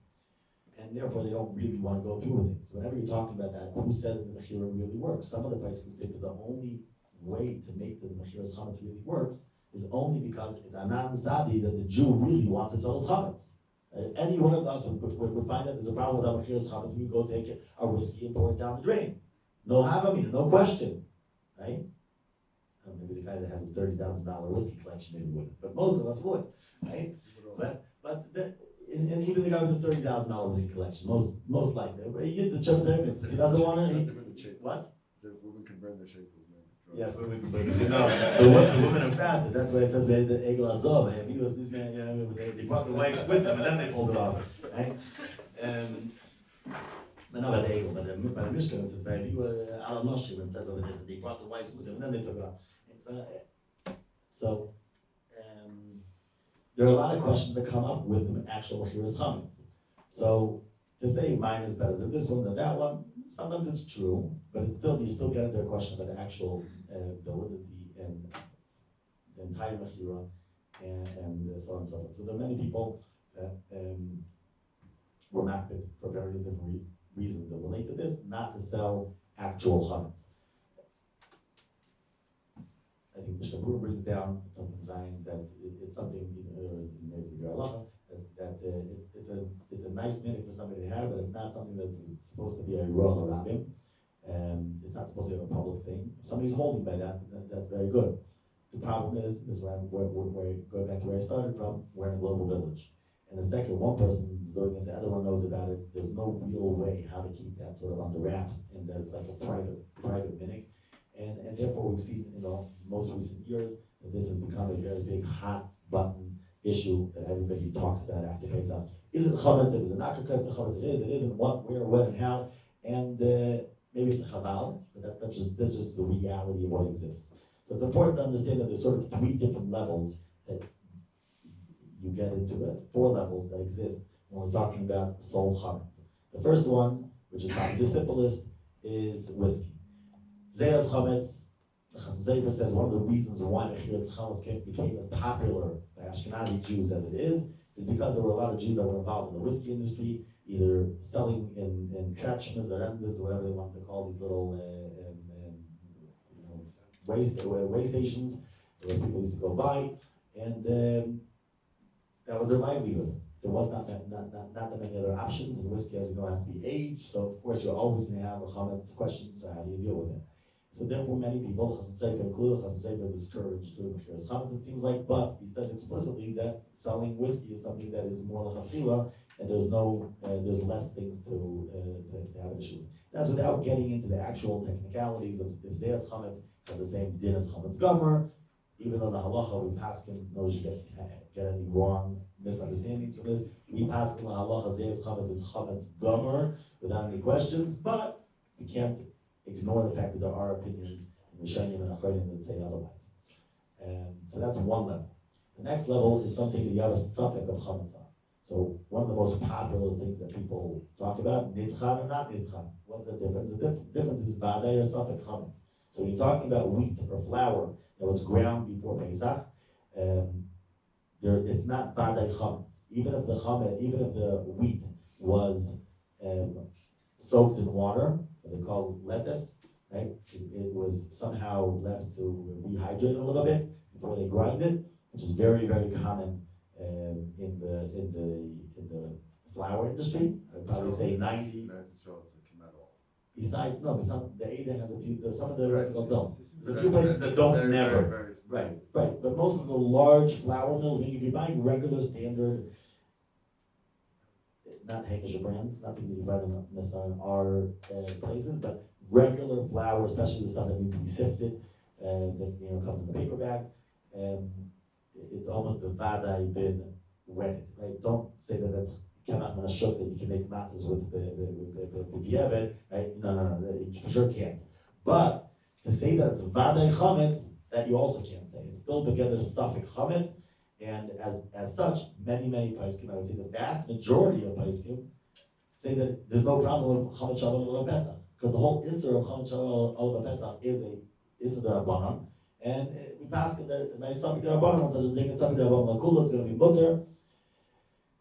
And therefore they don't really want to go through with things. Whenever you're talking about that, who said that the Mechira really works? Some of the places say that the only way to make the Mechira's chametz really works is only because it's anan zadi that the Jew really wants to sell his chametz. Any one of us would find that there's a problem with our Mechira's chametz, we go take our whiskey and pour it down the drain. No havamina, no question, right? Maybe the guy that has a $30,000 whiskey collection maybe wouldn't, but most of us would, right? And even the guy with the $30,000 whiskey collection, most likely, the church he doesn't want to. What? The women can burn their shekels, man. Yeah, women can burn their the women are fasted. That's why it says the egel azov. He was this man. They brought the wife with them, and then they pulled it off, right? But not by the egel, but by the Mishnah it says by Alam Noshim. It says over there that they brought the wives with them, and then they took it off. So. There are a lot of questions that come up with the actual mechirus chametz. So to say mine is better than this one, than that one, sometimes it's true, but it's still you still get into a question about the actual validity and the entire mechira and so on and so forth. So there are many people that were makbid for various different reasons that relate to this, not to sell actual chametz. I think the Shabbat brings down from Zion that it's something it's a nice minute for somebody to have, but it's not something that's supposed to be a royal rabbin. It's not supposed to be a public thing. If somebody's holding by that, that's very good. The problem is where going back to where I started from, we're in a global village. And the second one person is doing it, the other one knows about it, there's no real way how to keep that sort of under wraps, and that it's like a private minute. And therefore we've seen in the most recent years that this has become a very big hot button issue that everybody talks about after Pesach. Is it chametz? Is it not chametz? It is. It isn't. What, where, when, and how? And maybe it's a chaval, but that's just the reality of what exists. So it's important to understand that there's sort of three different levels that you get into it. 4 levels that exist when we're talking about soul chametz. The first one, which is probably the simplest, is whiskey. Zayas chametz, the Kashrus Symposium says one of the reasons why mechirus chametz became as popular by Ashkenazi Jews as it is because there were a lot of Jews that were involved in the whiskey industry, either selling in Krems or Endes, or whatever they wanted to call these little way stations where people used to go by, and that was their livelihood. there was not that many other options, and whiskey, as we know, has to be aged, so of course you're always going to have a chametz question, so how do you deal with it? So therefore many people, Chassid Sofer included, Chassid Sofer discouraged doing mechiras chametz, it seems like, but he says explicitly that selling whiskey is something that is more l'chachila, and there's less things to have an issue with. That's without getting into the actual technicalities of if Zeas chametz has the same din as chametz gomer, even though the halacha we paskin knows you get any wrong misunderstandings for this. We paskin the halacha Zeas chametz is chametz gomer without any questions, but we can't ignore the fact that there are opinions in Rishonim and Achronim that say otherwise. So that's one level. The next level is something that you have a suffix of chametz on. So one of the most popular things that people talk about, nidchan or not nidchan. What's the difference? The difference is vadai or suffix chametz. So when you're talking about wheat or flour that was ground before Pesach, it's not vadai chametz. Even if the wheat was soaked in water, what they call lettuce, right? It was somehow left to rehydrate a little bit before they grind it, which is very, very common in the flour industry. I'd probably say 90. Besides, the Ada has a few. Some of the rest don't. There's a few places that don't never. Right. But most of the large flour mills, if you're buying regular standard, not Hankisher brands, not things that you find in our places, but regular flour, especially the stuff that needs to be sifted, that comes in the paper bags. It's almost the vadai been wetted, right? Don't say that that's kemach menashuk, that you can make matzahs with the diavad, right? No, you for sure can't. But to say that it's vadai chametz, that you also can't say. It's still together suffix chametz, and as such, many poskim, I would say the vast majority of poskim, say that there's no problem with chametz shabbat or pesach, because the whole isser of chametz shabbat or pesach is a isser d'rabbanan. And we pass it that by suffix d'rabbanan, such a thing as suffix d'rabbanan l'kula, it's going to be mutter.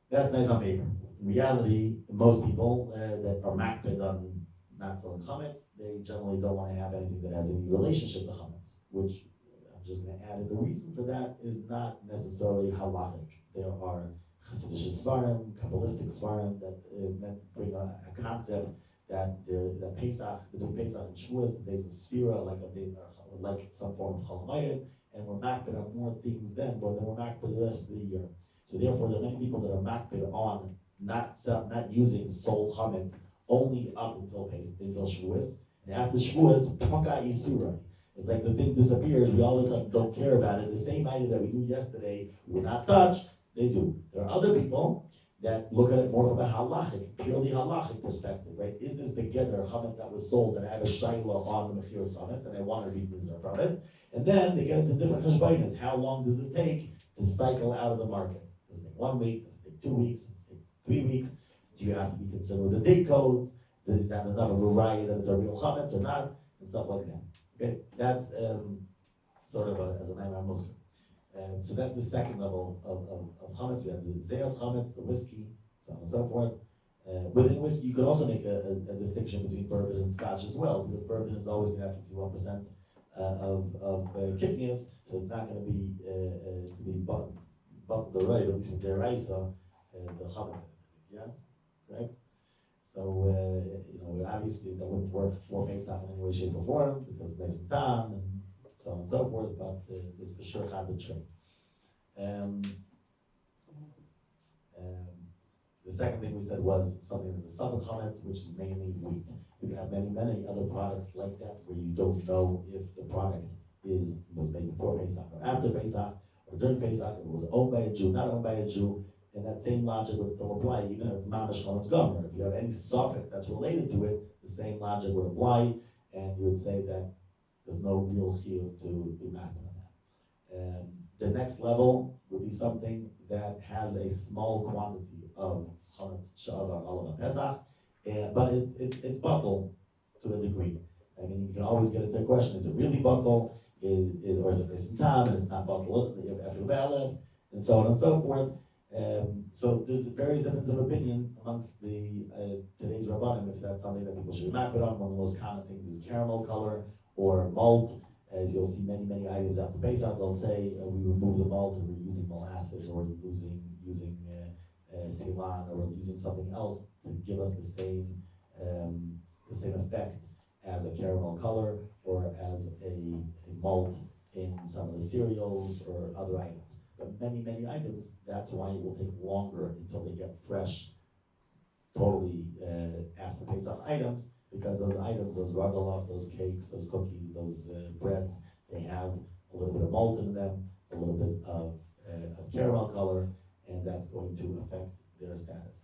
That's nice on paper. In reality, most people that are makpid on not selling chametz, they generally don't want to have anything that has any relationship to chametz, which I'm just going to add in. The reason for that is not necessarily halachic. There are Hasidic svarim, Kabbalistic svarim that bring a concept that Pesach, between Pesach and Shmuel, the days of Sphira, like some form of Chalamayid, and we're makpid on more things then, but then we're makpid the rest of the year. So therefore, there are many people that are makpid on not using sold chametz only up until Shavuos, and after Shavuos, paka isura. It's like the thing disappears. We all of a sudden don't care about it. The same item that we do yesterday, we will not touch. They do. There are other people that look at it more from a halachic, purely halachic perspective, right? Is this begeder chametz that was sold, and I have a shayla on the mechiras chametz, and I want to be nizar from it? And then they get into different cheshbonos. How long does it take to cycle out of the market? Does it take 1 week? Does it take 2 weeks? Does it take 3 weeks? Do you have to be concerned with the date codes? Is that enough of a raya that it's a real chametz or not? And stuff like that. Okay, that's sort of as a Weiner Muslim. So that's the second level of chametz. We have the Zeas chametz, the whiskey, so on and so forth. Within whiskey, you could also make a distinction between bourbon and scotch as well, because bourbon is always going to have 51% of kidneys, so it's not going to be but the right, at least with the raisa, the chametz. Yeah, right. So obviously that wouldn't work for Pesach in any way, shape, or form because it's nice and tam and so on and so forth. But this for sure had the trait. The second thing we said was something that's a suffix chametz, which is mainly wheat. You can have many other products like that where you don't know if the product was made before Pesach or after Pesach or during Pesach. If it was owned by a Jew, not owned by a Jew. And that same logic would still apply, even if it's mamash chametz gomer. If you have any suffix that's related to it, the same logic would apply, and you would say that there's no real chiyuv to be mapped on that. The next level would be something that has a small quantity of chametz shabbat or pesach, but it's buckle to a degree. I mean, you can always get into the question: is it really buckle? Or is it nisim tam and it's not buckle after the balev, and so on and so forth. So there's various differences of opinion amongst the today's rabbanim if that's something that people should not put on. One of the most common things is caramel color or malt. As you'll see many items after Pesach, they'll say we remove the malt and we're using molasses or using silan, or we're using something else to give us the same effect as a caramel color or as a malt in some of the cereals or other items. But many items, that's why it will take longer until they get fresh, totally after Pesach items, because those items, those ragalach, those cakes, those cookies, those breads, they have a little bit of malt in them, a little bit of caramel color, and that's going to affect their status.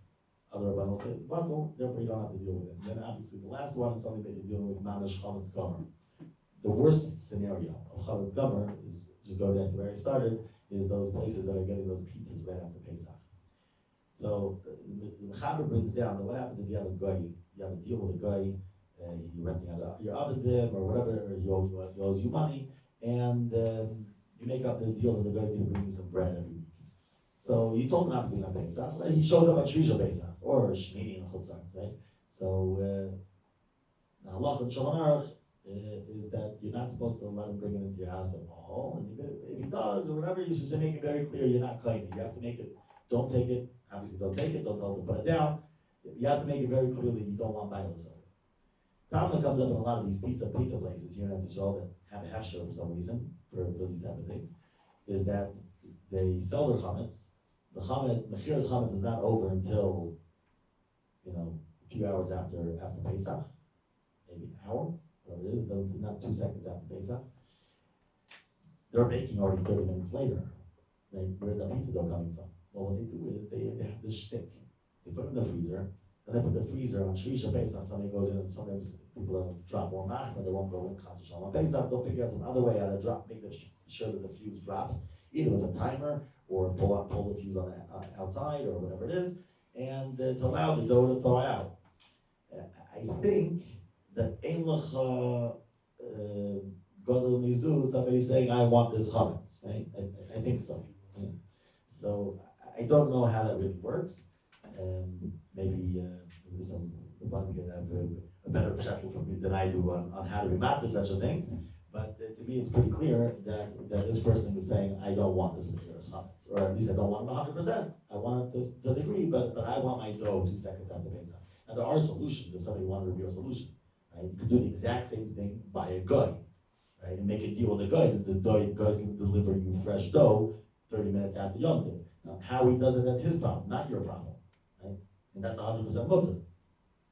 Other Rabbanos say it's bundle, therefore you don't have to deal with it. And then obviously the last one is something that you're dealing with, mamish chametz gomer. The worst scenario of chametz gomer is, just go back to where I started, is those places that are getting those pizzas right after Pesach. So the Mechaber brings down that what happens if you have a guy, you have a deal with a guy, you're renting out your oven to him or whatever, or he owes you money, and you make up this deal that the guy's going to bring you some bread every week. So you told him not to bring on Pesach, but he shows up at Shrisha Pesach or Shmini and Chutzar, right? So the halacha in Shulchan Aruch is that you're not supposed to let him bring it into your house at all, and if he does or whatever, you should make it very clear you're not kind. You have to make it. Don't take it. Obviously, don't take it. Don't tell him to put it down. You have to make it very clear that you don't want violence over it. The problem that comes up in a lot of these pizza places here in Israel that have a hechsher for some reason for these type of things is that they sell their chametz. The Mechir's chametz is not over until a few hours after Pesach, maybe an hour, whatever it is, not 2 seconds after Pesach. They're baking already 30 minutes later. Right? Where's that pizza dough coming from? Well, what they do is they have this shtick. They put it in the freezer, and they put the freezer on Shrisha Pesach. Somebody goes in, and sometimes people drop more mach, but they won't go in Kashrus Symposium on Pesach. They'll figure out some other way how to make sure that the fuse drops, either with a timer or pull the fuse on the outside or whatever it is, and to allow the dough to thaw out. I think that Ein Lecha Godel Mizu, somebody saying, I want this chametz, right? I think so. Yeah. So I don't know how that really works. Maybe there's some one can have a better perception from me than I do on how to be mapped to such a thing. But to me, it's pretty clear that this person is saying, I don't want this Mechir's chametz, or at least I don't want it 100%. I want it to the degree, but I want my dough 2 seconds after Pesach. Now there are solutions if somebody wanted a real solution. Right? You could do the exact same thing by a guy, right? And make a deal with a guy that the guy's going to deliver you fresh dough 30 minutes after Yom Tov. Now, how he does it, that's his problem, not your problem, right? And that's 100% mutter.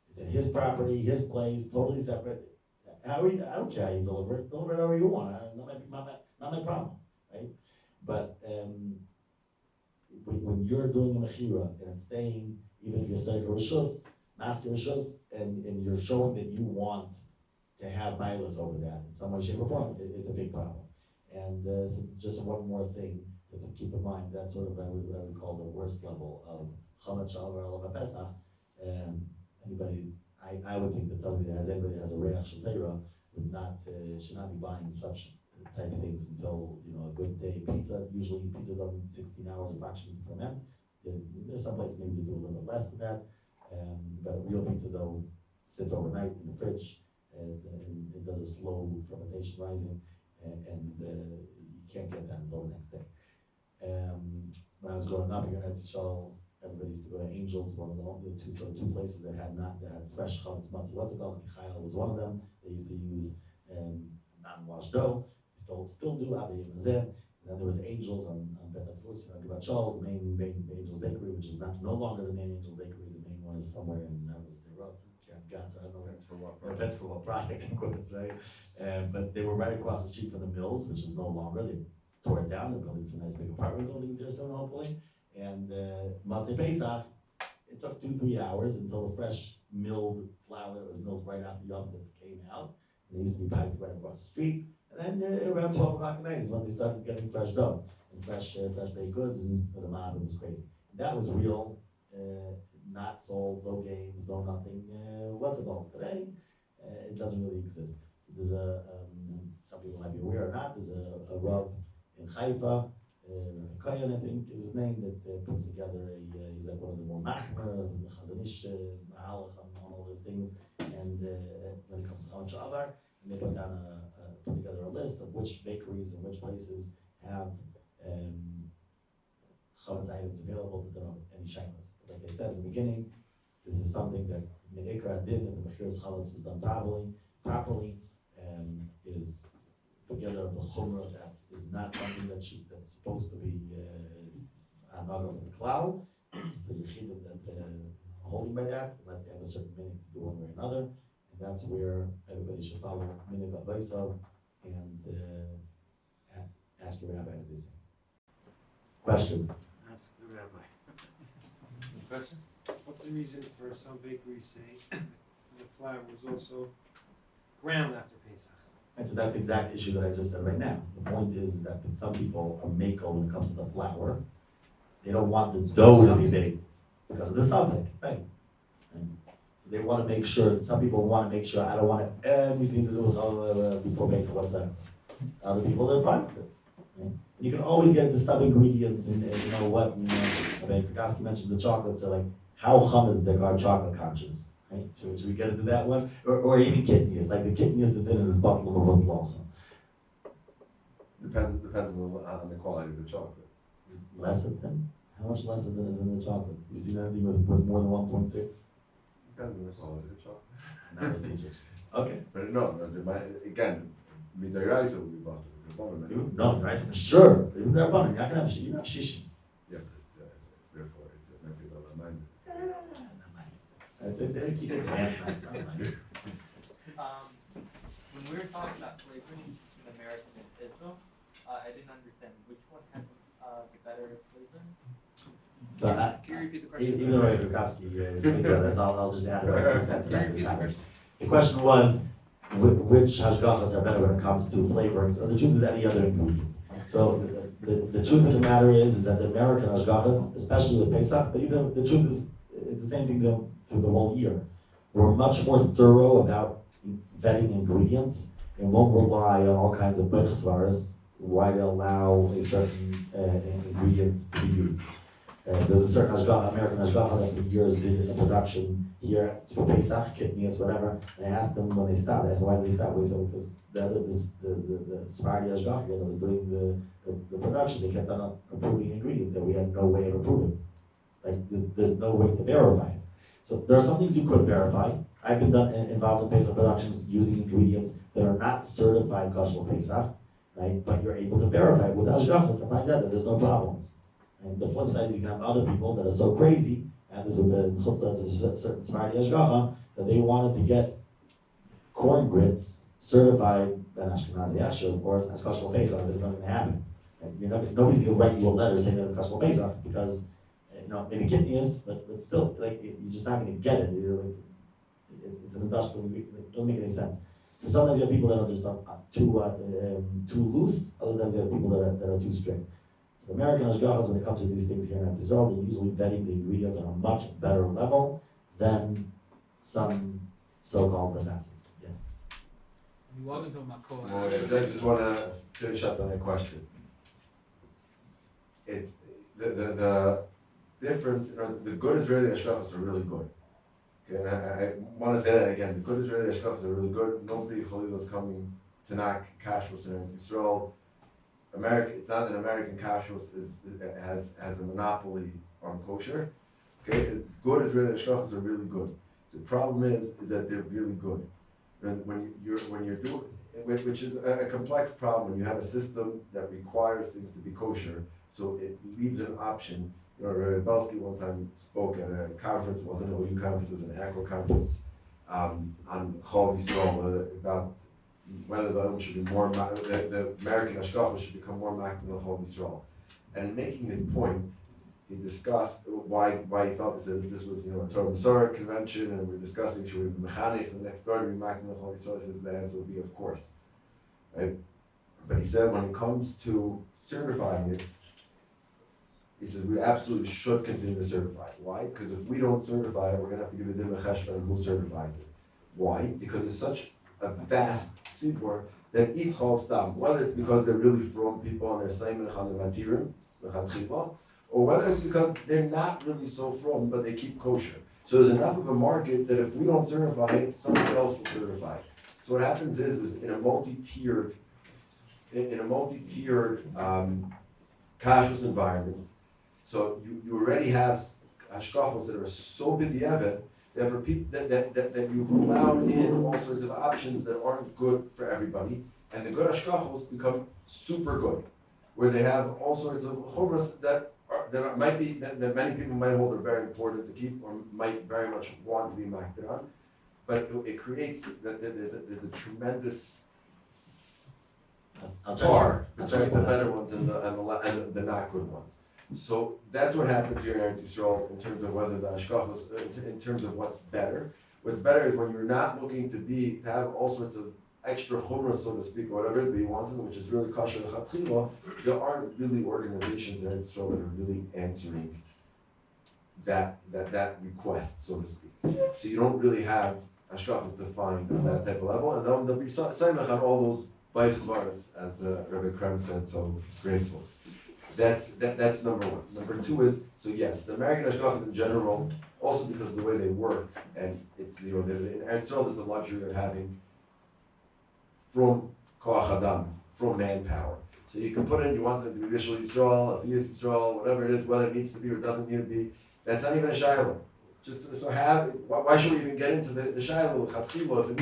It's in his property, his place, totally separate. I don't care how you deliver it however you want. Not my problem, right? But when you're doing a mechira and it's staying, even if you're saying rishus, master rishus, and you're showing that you want to have milas over that in some way, shape, or form, it's a big problem. And so just one more thing to keep in mind, that's sort of what I would call the worst level of chametz sha'avar alav pesach. I would think that anybody that has a reach shel should not be buying such type of things until a good day. Usually pizza does 16 hours approximately to ferment. There's some places maybe they do a little bit less than that, but a real pizza dough sits overnight in the fridge and it does a slow fermentation rising, and you can't get that until the next day. When I was growing up here in Israel, everybody used to go to Angels, one of the two places that had fresh chametz matzah. What's it called? Michael was one of them. They used to use non-washed dough. They still do avreichim. And then there was Angels on Betat Fus, the main Angels Bakery, which is no longer the main Angel Bakery. The main one is somewhere in I don't know where it's for what product, I think it was, right? But they were right across the street from the mills, which is no longer. They tore it down. They're building some nice big apartment buildings there soon, hopefully. And Motzei Pesach, it took 2-3 hours until the fresh milled flour that was milled right after Yom Tov came out. And it used to be piped right across the street. And then around 12 o'clock at night is when they started getting fresh dough and fresh baked goods, and it was a mob. It was crazy. That was real, not sold, no games, no nothing. What's it called today? It doesn't really exist. So there's some people might be aware or not. There's a Rav in Haifa. Rabbi, I think is his name, that puts together he's like one of the more machmer, the Chazanish, Mahalach, and all those things. And when it comes to Chametz Sha'avar, and they put together a list of which bakeries and which places have chametz items available that don't have any shaykhs. Like I said in the beginning, this is something that me'ikra din, if the mechiras chametz is done properly, is together of the chumrah that is not something that's supposed to be another of the cloud for the chidim that holding by that, unless they have a certain meaning to do one way or another, and that's where everybody should follow minig avreichim and ask your rabbi, as they say. Questions? Ask the rabbi. Questions? What's the reason for some bakeries saying the flour was also ground after Pesach? And so that's the exact issue that I just said right now. The point is that some people are mako when it comes to the flour. They don't want the dough to be baked because of the suffix, right? And so they want to make sure, some people want to make sure, I don't want everything to do with before Pesach whatsoever. Other people, they're fine with it. Right? And you can always get the sub-ingredients and you know what, Rabbi Krakowski mentioned the chocolates, so like, how chametz are chocolate conscious? Right? Should we get into that one? Or even kidneys, like the kidneys that's in it is bottle of bottle also. Depends on the quality of the chocolate. Lecithin? How much lecithin is in the chocolate? You seen anything with more than 1.6? Depends on the quality of the chocolate. Never seen it. Okay. But no, again, midairaisa will be bought. No, right, for sure. Even they're bunny, you're not gonna have you have shishi. Yeah, but it's therefore it's maybe a little reminder. That's it, they keep it hands, that's not mine. When we were talking about flavoring in American and Israel, I didn't understand which one has the better flavoring. So Can you repeat the question? even though Rabbi Krakowski is speaking about this, I'll just add about 2 cents Can you about repeat this the topic. question? The question was, which hashgachas are better when it comes to flavorings, or the truth is any other ingredient. So the truth of the matter is that the American hashgachas, especially with Pesach, but even the truth is, it's the same thing through the whole year. We're much more thorough about vetting ingredients and won't rely on all kinds of bechsvaras why they allow a certain ingredient to be used. There's a certain American hashgacha that for years did in the production here for Pesach, kidneys, whatever. And I asked them when they stopped. I asked them why did they stop. They said because the Sephardi hashgacha that was doing the production, they kept on approving ingredients that we had no way of approving. Like there's no way to verify it. So there are some things you could verify. I've been involved in Pesach productions using ingredients that are not certified kosher Pesach, right? But you're able to verify it with hashgachas to find out that there's no problems. And the flip side is you can have other people that are so crazy, and this with the chutzah, certain Sephardi hashgacha, that they wanted to get corn grits certified by Ashkenazi Asher, of course, as kosher Pesach. It's not going to happen. And nobody's going to write you a letter saying that it's kosher Pesach because maybe kidney is, but still, like you're just not going to get it. It's an industrial. It doesn't make any sense. So sometimes you have people that are just too loose. Other times you have people that are too strict. So American hashgachas, when it comes to these things here in Israel, they're usually vetting the ingredients on a much better level than some so-called bananas. Yes. You walk into a makol. I just want to finish up on that question. The difference, the good Israeli hashgachas are really good. Okay, and I want to say that again. The good Israeli hashgachas are really good. Nobody Chalil is coming to knock Kashrus in Israel. It's not that American Kashrus has a monopoly on kosher. Okay, good Israeli hashgachas are really good. The problem is that they're really good. And when you're doing, which is a complex problem, when you have a system that requires things to be kosher, so it leaves an option. Rabbi Belsky one time spoke at a conference. It wasn't an OU conference; it was an ACRO conference on Chol Yisrael about whether the should be more the American hashgacha should become more makbid than Chol Yisrael. And making his point, he discussed why he felt as if this was a Torah Masorah convention, and we're discussing should we be mechanech the next door to be makbid than Chol Yisrael. He says the answer would be of course, right? But he said when it comes to certifying it, he says we absolutely should continue to certify it. Why? Because if we don't certify it, we're going to have to give a din v'cheshbon on who certifies it. Why? Because it's such a vast tzibur that eats whole stam. Whether it's because they're really from people and they're saying mechan matirim, mechan chipa, or whether it's because they're not really so from, but they keep kosher. So there's enough of a market that if we don't certify it, somebody else will certify it. So what happens is in a multi-tiered Kashrus environment. So you already have hashkachos that are so b'diavad that you've allowed in all sorts of options that aren't good for everybody, and the good hashkachos become super good, where they have all sorts of chumras that many people might hold are very important to keep or might very much want to be makbid on, but it creates that there's a tremendous bar between the better ones and the not good ones. So that's what happens here in Eretz Yisrael in terms of whether the hashkachos, in terms of what's better. What's better is when you're not looking to have all sorts of extra chumrah, so to speak, or whatever it is, but you want something which is really kosher l'chatchila. There aren't really organizations in Eretz Yisrael that are really answering that request, so to speak. So you don't really have hashkachos defined on that type of level, and then there'll be saimach on all those b'aychsvaras, as Rabbi Krems said so graceful. That's number one. Number two is, so yes, the American hashkachas in general, also because of the way they work, and it's, in Eretz Yisrael there's a luxury of having from koach adam, from manpower. So you can put in, you want something to be Yerushalayim Yisrael, Aviyas Yisrael, whatever it is, whether it needs to be or doesn't need to be, that's not even a shiloh. Just so why should we even get into the shiloh chatchila if it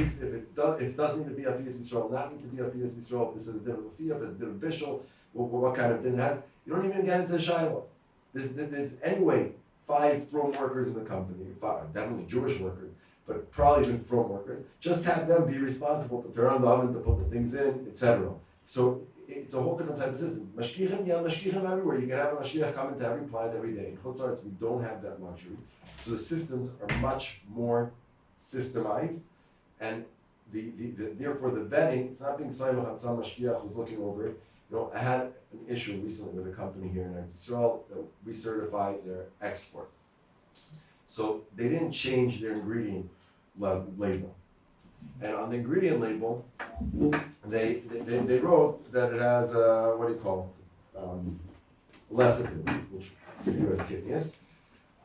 doesn't need to be Aviyas Yisrael, not need to be Aviyas Yisrael, if this is a din of Lafiyah, if it's a din of Bishul, what kind of din it has, you don't even get into the shiloh. There's anyway 5 from workers in the company, 5, definitely Jewish workers, but probably even from workers. Just have them be responsible to turn on the oven, to put the things in, etc. So it's a whole different type of system. Mashkichim, yeah, mashkichim everywhere. You can have a mashkiach come into every plant every day. In Chutz La'aretz, we don't have that luxury. So the systems are much more systemized, and therefore the vetting, it's not being signed on some mashkiach who's looking over it. I had an issue recently with a company here in Eretz Yisrael that recertified their export. So they didn't change their ingredient label. And on the ingredient label, they wrote that it has lecithin, which give you as kidneys.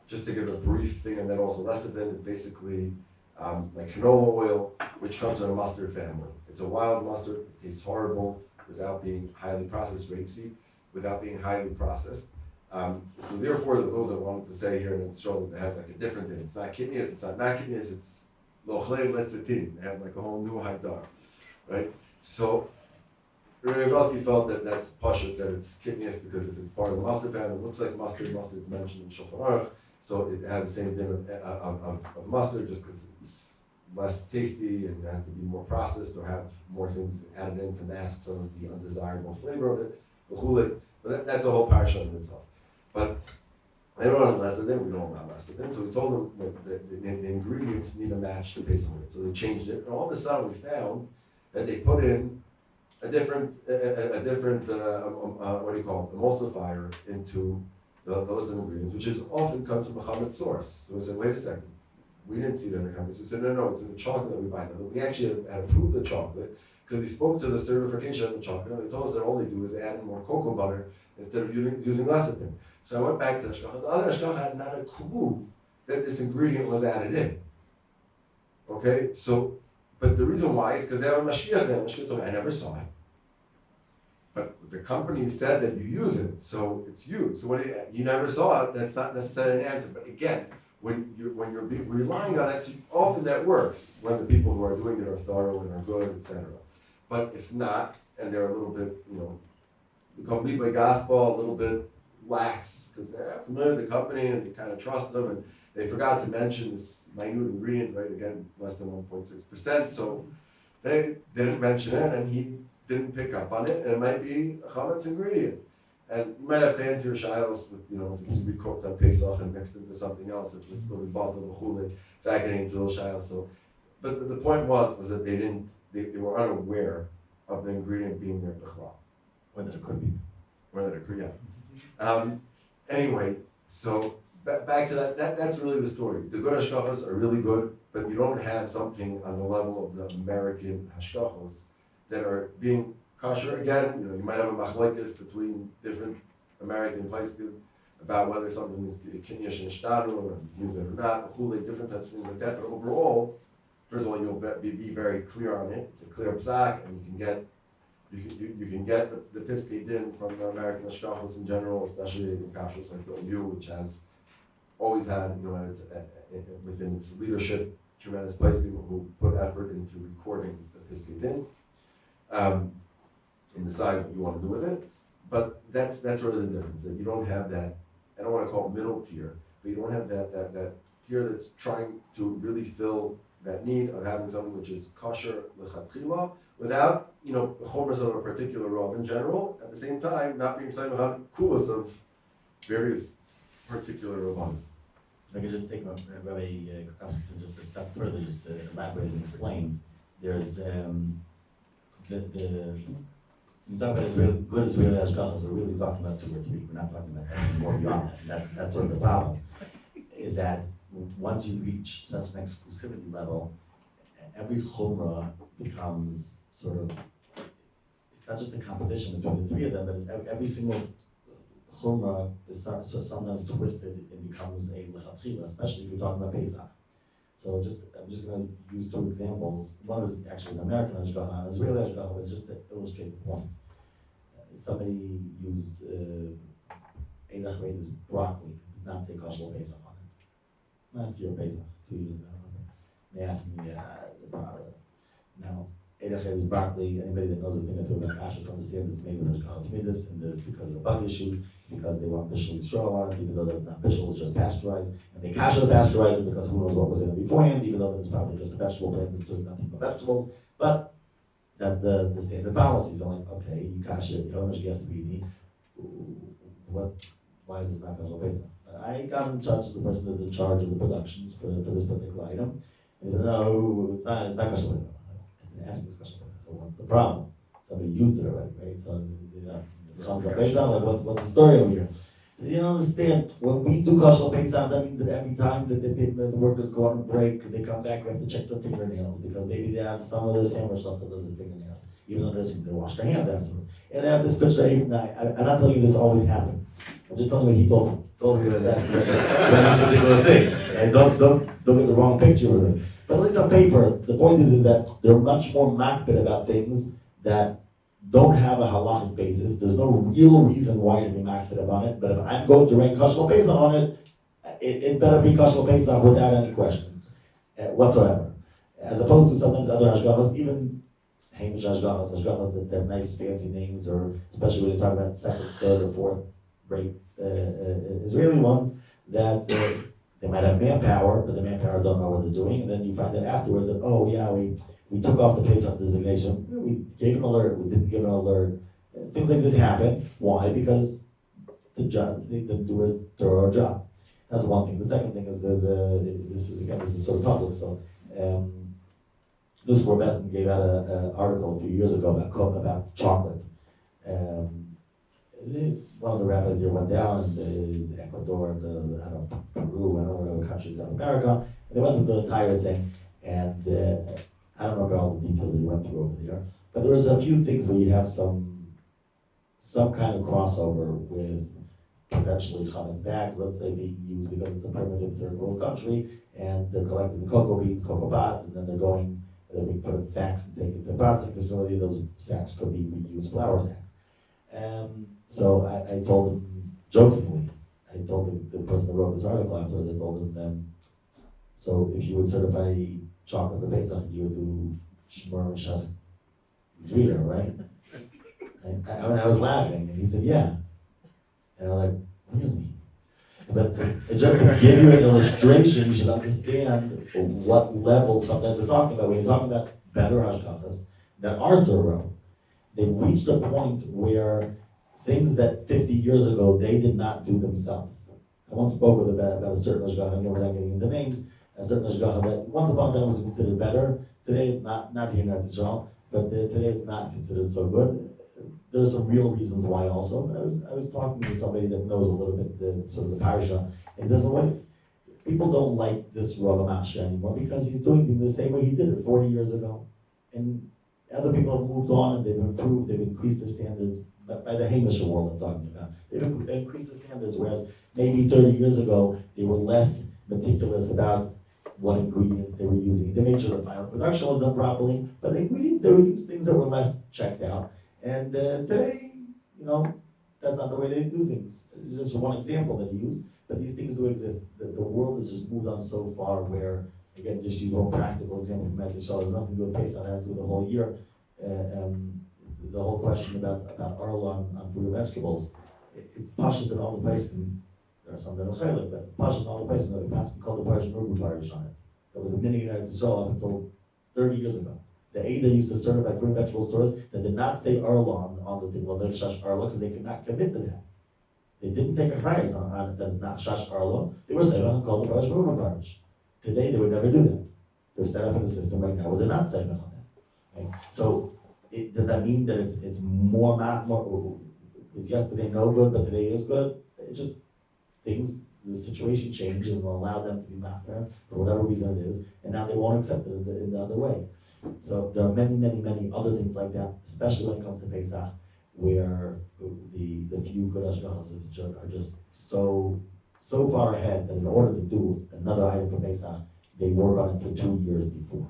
Just to give a brief thing, and then also lecithin is basically like canola oil, which comes from a mustard family. It's a wild mustard, it tastes horrible without being highly processed, rapeseed, without being highly processed. So therefore, those that wanted to say here in Israel that it has like a different thing. It's not kidneys, it's not kidneys, it's lochlei lecithin. They have like a whole new haidar, right? So Rabbi Krakowski felt that that's pashut, that it's kidneys because if it's part of the mustard family, it looks like mustard. Mustard is mentioned in Shulchan Aruch, so it has the same thing of mustard, just because it's less tasty and it has to be more processed or have more things added in to mask some of the undesirable flavor of it. But that's a whole parasha in itself. But they don't want lecithin, we don't allow lecithin, so we told them that the ingredients need to match the pesach weight. So they changed it, and all of a sudden we found that they put in a different emulsifier into those ingredients, which is often comes from a chametz source. So we said, wait a second, we didn't see that in the chametz. We said, no, it's in the chocolate that we buy. Now, we actually had approved the chocolate because we spoke to the certification of the chocolate, and they told us that all they do is add more cocoa butter instead of using lecithin. So I went back to the hashgacha. The other hashgacha had not a clue that this ingredient was added in. Okay, so, but the reason why is because they have a mashgiach there. Mashgiach told me, I never saw it. But the company said that you use it, so it's used. So when you never saw it, that's not necessarily an answer. But again, when you're relying on it, so often that works when the people who are doing it are thorough and are good, etc. But if not, and they're a little bit, become lead by gospel, a little bit lax because they're familiar with the company and they kind of trust them, and they forgot to mention this minute ingredient, right? Again, less than 1.6%. So they didn't mention it, and he didn't pick up on it, and it might be a chametz ingredient. And you might have fancier shilos with, if it's recooked on Pesach and mixed into something else, if it's still involved in the chulin, factoring into those shilos. So, but the point was that they were unaware of the ingredient being there b'chlal. Or that it could be. Or that it could, yeah. Anyway, so back to that's really the story. The good hashkachos are really good, but you don't have something on the level of the American hashkachos that are being kosher. Again, you might have a machlokes between different American places about whether something is kinyesh and shtanu and use it or not, different types of things like that. But overall, first of all, you'll be very clear on it. It's a clear psak, and you can get you can get the Piskei Din from the American Hashkafos in general, especially in Kashrus like the OU, which has always had, within its leadership, tremendous place, people who put effort into recording the Piskei Din, and decide what you want to do with it. But that's really the difference, that you don't have that, I don't want to call it middle tier, but you don't have that tier that's trying to really fill that need of having something which is kosher l'chatchila, without, the chomers of a particular rov in general, at the same time, not being saying kulas of various particular rovim. If I could just take what Rabbi Krakowski said just a step further, just to elaborate and explain. There's when we talk about good Israeli Hashgachas, we're really talking about 2 or 3. We're not talking about anything more beyond that. That's sort of the problem, is that once you reach such an exclusivity level, every chumrah becomes sort of, it's not just a competition between the 3 of them, but every single chumrah is sometimes twisted and becomes a lechatchila, especially if you're talking about Pesach. So I'm just going to use 2 examples. One is actually an American hashgacha, an Israeli hashgacha, but just to illustrate the point. Somebody used Eidach Vedas broccoli, did not say kosher Pesach on it. Last year, Pesach, 2 years ago, I remember. They asked me, now, Eidach Vedas broccoli, anybody that knows a thing or 2 about kashrus understands it's made with hashgacha tmidas, and because of the bug issues, because they want bishul yisrael on it, even though that's not bishul, it's just pasteurized, and they kasher the pasteurizer because who knows what was in it beforehand, even though it's probably just a vegetable blend that's doing nothing but vegetables. But that's the standard policy. So I'm like, okay, you kasher, you know, you have to be why is this not kosher Pesach? I got in touch with the person that's in charge of the productions for this particular item. And he said, no, it's not kosher Pesach. I didn't ask this question. So what's the problem? Somebody used it already, right? So comes up Pesach, like what's the story over here? So you don't understand, when we do kosher Pesach, that means that every time that the workers go on a break, they come back, we have to check their fingernails, because maybe they have some of their sandwich left under their fingernails, even though they wash their hands afterwards. And they have this picture, I'm not telling you this always happens. I'm just telling you what he told me that's that particular thing. And don't get the wrong picture of this. But at least on paper, the point is that they're much more makbid about things that don't have a halachic basis. There's no real reason why to be makbid about it. But if I'm going to rank Kashrus Pesach on it, it better be Kashrus Pesach without any questions whatsoever. As opposed to sometimes other hashgachas, even Hamish hashgachas that have nice fancy names, or especially when you're talking about 2nd, 3rd, or 4th rate Israeli ones, that they might have manpower, but the manpower don't know what they're doing, and then you find out afterwards that, oh yeah, we took off the Pesach designation, we gave an alert, we didn't give an alert. Things like this happen. Why? Because they didn't do a thorough job. That's one thing. The second thing is this is sort of public, so Newscore Besson gave out an article a few years ago about chocolate. One of the rabbis there went down in Ecuador, Peru, I don't know whatever country in South America. They went through the entire thing, and I don't remember all the details that he went through over there. But there was a few things where you have some kind of crossover with potentially chametz bags, let's say, being used because it's a primitive third world country, and they're collecting the cocoa beans, cocoa pods, and then they're being put in sacks and taken to the processing facility. Those sacks could be reused flour sacks. So I told him jokingly, I told the person that wrote this article afterwards, I told him, so if you would certify chocolate for Pesach, you would do Shmuel and Shas Zvira, right? And I was laughing, and he said, yeah. And I'm like, really? But just to give you an illustration, you should understand what level sometimes we're talking about. When you're talking about better hashgachas that are thorough, they've reached a point where things that 50 years ago they did not do themselves. I once spoke about a certain hashgacha, again, we're not getting into names, a certain hashgacha that once upon a time was considered better. Today it's not here in Eretz Yisrael, but today it's not considered so good. There's some real reasons why also. I was talking to somebody that knows a little bit the parsha, and doesn't wait. People don't like this Rav Amasha anymore because he's doing things the same way he did it 40 years ago. And other people have moved on and they've improved, they've increased their standards. But by the Hamish world I'm talking about. They've increased their standards, whereas maybe 30 years ago they were less meticulous about what ingredients they were using. They made sure the final production was done properly, but the ingredients, they would use things that were less checked out. And today, that's not the way they do things. It's just one example that he used, but these things do exist. The world has just moved on so far where, again, just use one practical example from Motzei Shabbat, nothing to do with Pesach, it has to do with the whole year. The whole question about Arla on fruit and vegetables, it's pashut in all the places, and there are some that are chaylik, but pashut in all the places, the pasuk called the parish Mergu parish on it. That was a minhag in Eretz Yisrael up until 30 years ago. The Ada used to certify fruit and vegetable stores that did not say Arla on the thing, Lavech Shash Arla, because they could not commit to that. They didn't take a prize on it that it's not Shash Arla. They were saying, called the parish Mergu parish. Today they would never do that. They're set up in a system right now where they're not saying on that. Right? So does that mean that it's more is yesterday no good but today is good? It's just things, the situation changed and will allow them to be matter for whatever reason it is, and now they won't accept it in the other way. So there are many other things like that, especially when it comes to Pesach, where the few good hashgachas are just so far ahead that in order to do another item for Pesach, they work on it for 2 years before.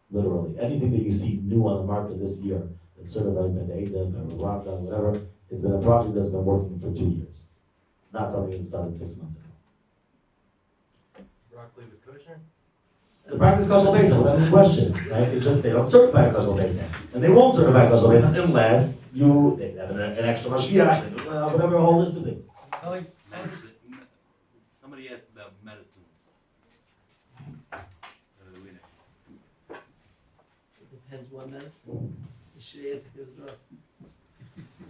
Literally, anything that you see new on the market this year that's certified by the ADA, by Rwanda, whatever, it's been a project that's been working for 2 years. It's not something that started 6 months ago. Broccoli was kosher? The practice kosher Pesach, without any question, right? It's just they don't certify kosher Pesach, and they won't certify kosher Pesach unless they have an extra mashgiach, whatever, a whole list of things. It's not like medicine. Somebody asked about medicines. Weiner. It depends what medicine. You should ask his rough.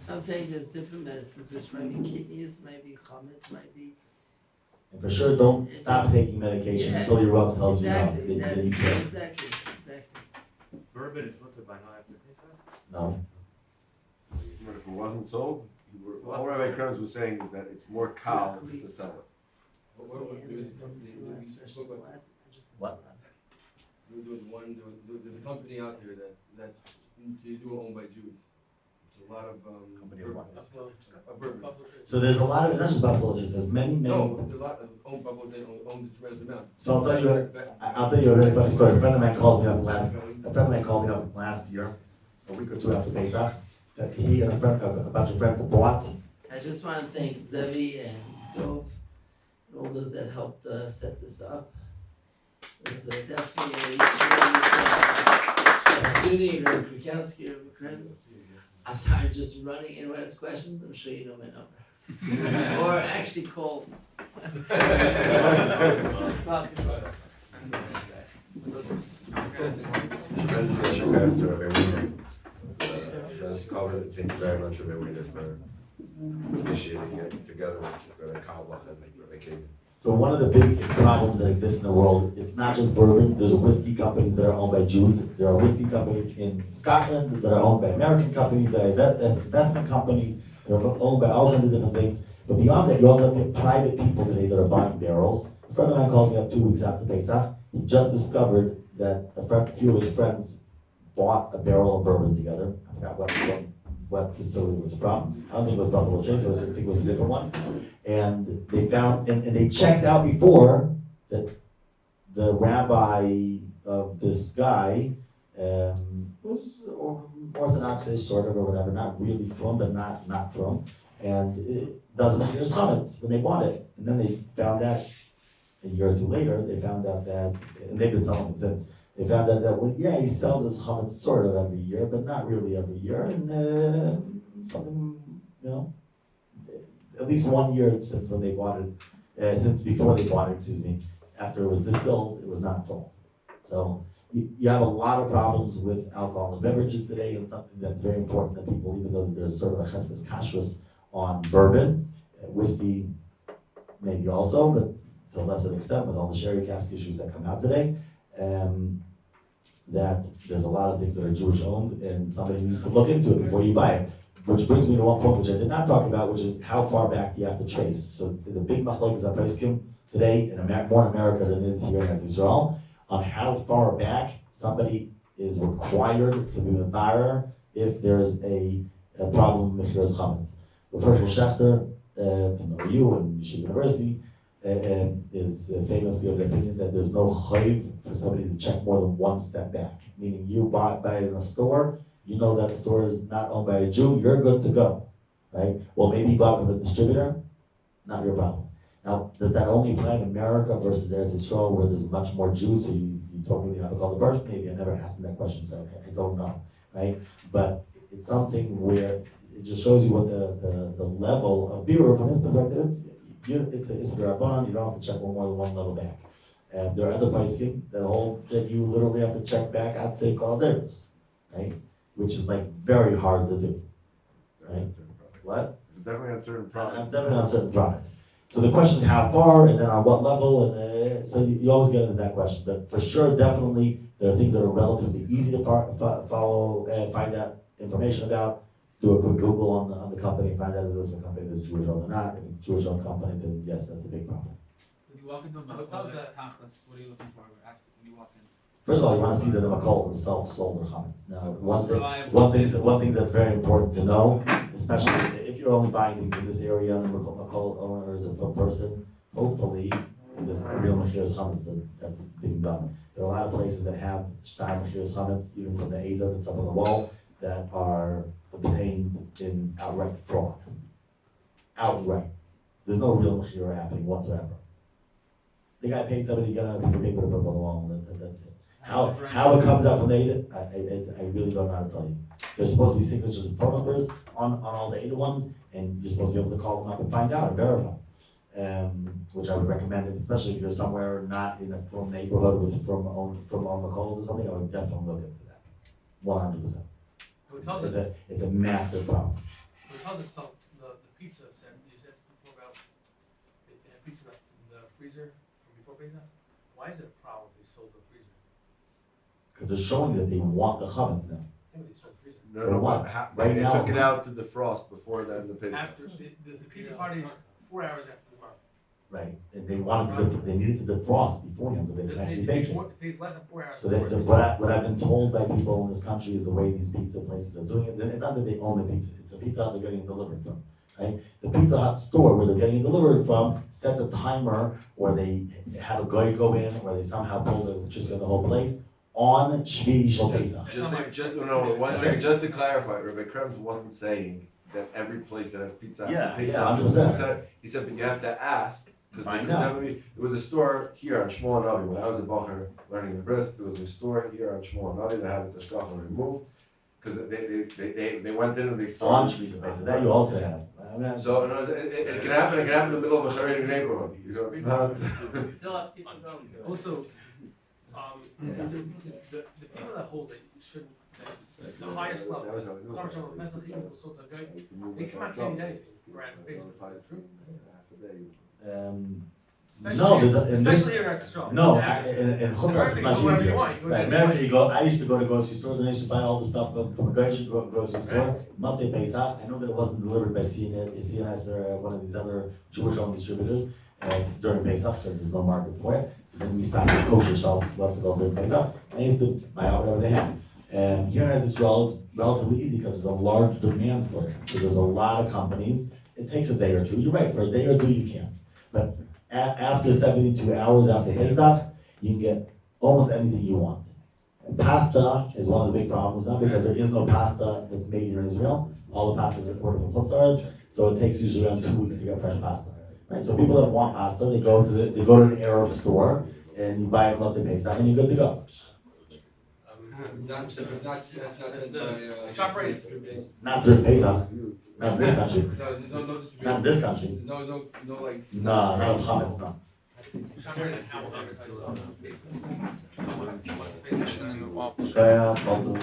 I'm saying there's different medicines, which might be kidneys, might be chametz, might be. And for sure, don't stop taking medication until your rub tells you no. Exactly, Then you can't. exactly. Bourbon is mutter by now after Pesach? No. But if it wasn't sold, all Rabbi Krems was saying is that it's more kal to sell it. What? There was a company out there that's they do owned by Jews. It's a lot of Company of what? bourbon. So there's a lot of, not just Buffalo, just there's many. No, a lot of owned Buffalo, they own the rest of them. So I'll tell you a very funny story. A friend of mine called me up last year, a week or two after Pesach, that he and a bunch of friends bought. I just want to thank Zevi and Dov and all those that helped set this up. It was definitely a tremendous opportunity. Rabbi Krakowski, Rabbi Krems. I'm sorry, just running. Anyone has questions? I'm sure you know my number. Or actually call. Let's call it. Thank you very much, Rabbi Weiner, for initiating it together with Rabbi Kalbach and Rabbi King. So one of the big problems that exist in the world, it's not just bourbon. There's whiskey companies that are owned by Jews. There are whiskey companies in Scotland that are owned by American companies. There are investment companies that are owned by all kinds of different things. But beyond that, you also have private people today that are buying barrels. A friend of mine called me up 2 weeks after Pesach. He just discovered that a few of his friends bought a barrel of bourbon together. I forgot what distillery it was from. I don't think it was Buffalo Trace, I think it was a different one. And they found, and they checked out before that the rabbi of this guy was Orthodox-ish, sort of, or whatever, not really from, but not from. And it doesn't make there's chametz when they bought it. And then they found out, a year or two later, they found out that, and they've been selling it since, they found out that, well, yeah, he sells his chametz sort of every year, but not really every year. And something, at least 1 year since when they bought it, since before they bought it, after it was distilled, it was not sold. So you have a lot of problems with alcoholic beverages today, and something that's very important that people, even though there's sort of a cheskas kashrus on bourbon, whiskey maybe also, but to a lesser extent with all the sherry cask issues that come out today, that there's a lot of things that are Jewish owned, and somebody needs to look into it before you buy it. Which brings me to one point which I did not talk about, which is how far back do you have to trace. So there's a big machlokes avreichim today, more in America than it is here in Israel, on how far back somebody is required to be mevarer if there's a problem with Mechras chametz. The first Shechter from OU and Yeshiva University is famously of the opinion that there's no chayv for somebody to check more than one step back. Meaning you buy it in a store, you know that store is not owned by a Jew, you're good to go, right? Well, maybe you bought from a distributor, not your problem. Now, does that only apply in America versus Eretz Yisrael, where there's much more Jews, so you don't really have a call to birth? Maybe I never asked them that question, so I don't know, right? But it's something where it just shows you what the level of beer from his perspective. It's a rabbanon. You don't have to check one more than one level back. There are other places that hold that you literally have to check back at say called theirs, right? Which is like very hard to do. Right? What? It's definitely on certain products. Definitely on certain products. So the question is how far and then on what level, and so you always get into that question. But for sure, definitely, there are things that are relatively easy to follow, find out information about. Do a quick Google on the company and find out if this is a company that's Jewish owned or not. If it's a Jewish owned company, then yes, that's a big problem. When you walk into a Ma'alot Dafna, what are you looking for after when you walk in? First of all, you want to see that the Ma'alot themselves sold their chametz. Now, one thing that's very important to know, especially if you're only buying things in this area and the Ma'alot owner is a full person, hopefully there's a real mechiras chametz that's being done. There are a lot of places that have shtar mechiras chametz, even from the Ada that's up on the wall, that are obtained in outright fraud. Outright. There's no real mechira happening whatsoever. The guy paid somebody to get a piece of paper to put on the wall, and that's it. How it comes out from the Ada, I really don't know how to tell you. There's supposed to be signatures and phone numbers on all the Ada ones, and you're supposed to be able to call them up and find out and verify. Which I would recommend, especially if you're somewhere not in a from neighborhood with from own Ma'alot or something, I would definitely look into that. 100%. It's a massive problem. It tells itself the pizza said you said before about they have pizza in the freezer from before pizza. Why is it a problem they sold the freezer? Because they're showing that they want the chametz now. Yeah, they sold the freezer. For what? Right Right now, now- took it out to defrost before the pesach. After the pizza party is 4 hours after the bar. Right, and they needed to defrost beforehand so they could actually bake it. It takes less than 4 hours. So what I've been told by people in this country is the way these pizza places are doing it. It's not that they own the pizza; it's the Pizza Hut they're getting it delivered from. Right? The Pizza Hut store where they're getting it delivered from sets a timer, or they have a guy go in, or they somehow pull the electricity on the whole place on Shvi Shel Pesach. Just to clarify, Rabbi Krems wasn't saying that every place that has pizza has Yeah, pizza. yeah, 100%. He said, but you have to ask. Find out. There was a store here on Shmuel Navi when I was a Bacher learning the bris. There was a store here on Shmuel Navi that had its hashgacha removed because they went in and they On started. Shvi Shel Pesach, that you also have. So it can happen. It can happen in the middle of a Haredi neighborhood. You know, it's not. Still have people going to it. Also, the people that hold it shouldn't. The highest level. They come out getting anything around basically. No, Especially here at Yisrael. No, in Chutz it's much easier. Right, in America, I used to go to grocery stores and I used to buy all the stuff from a grocery store. Motzei Pesach, I know that it wasn't delivered by CNS or one of these other Jewish-owned distributors during Pesach because there's no market for it. Then we stopped the kosher shelves once ago during Pesach. I used to buy out whatever they had. Here in Israel, it's relatively easy because there's a large demand for it. So there's a lot of companies. It takes a day or two. You're right, for a day or two you can. But after 72 hours after Pesach, you can get almost anything you want. And pasta is one of the big problems now because there is no pasta that's made in Israel. All the pasta is imported from Kosher, so it takes usually around 2 weeks to get fresh pasta. Right? So people that want pasta, they go to an Arab store and you buy it Motzei Pesach and you're good to go. Not Shop right. Not during Pesach. Not in this country. No, Not in this country. No, like. No, not of chametz, no. Shop right and how Yeah, I'll do.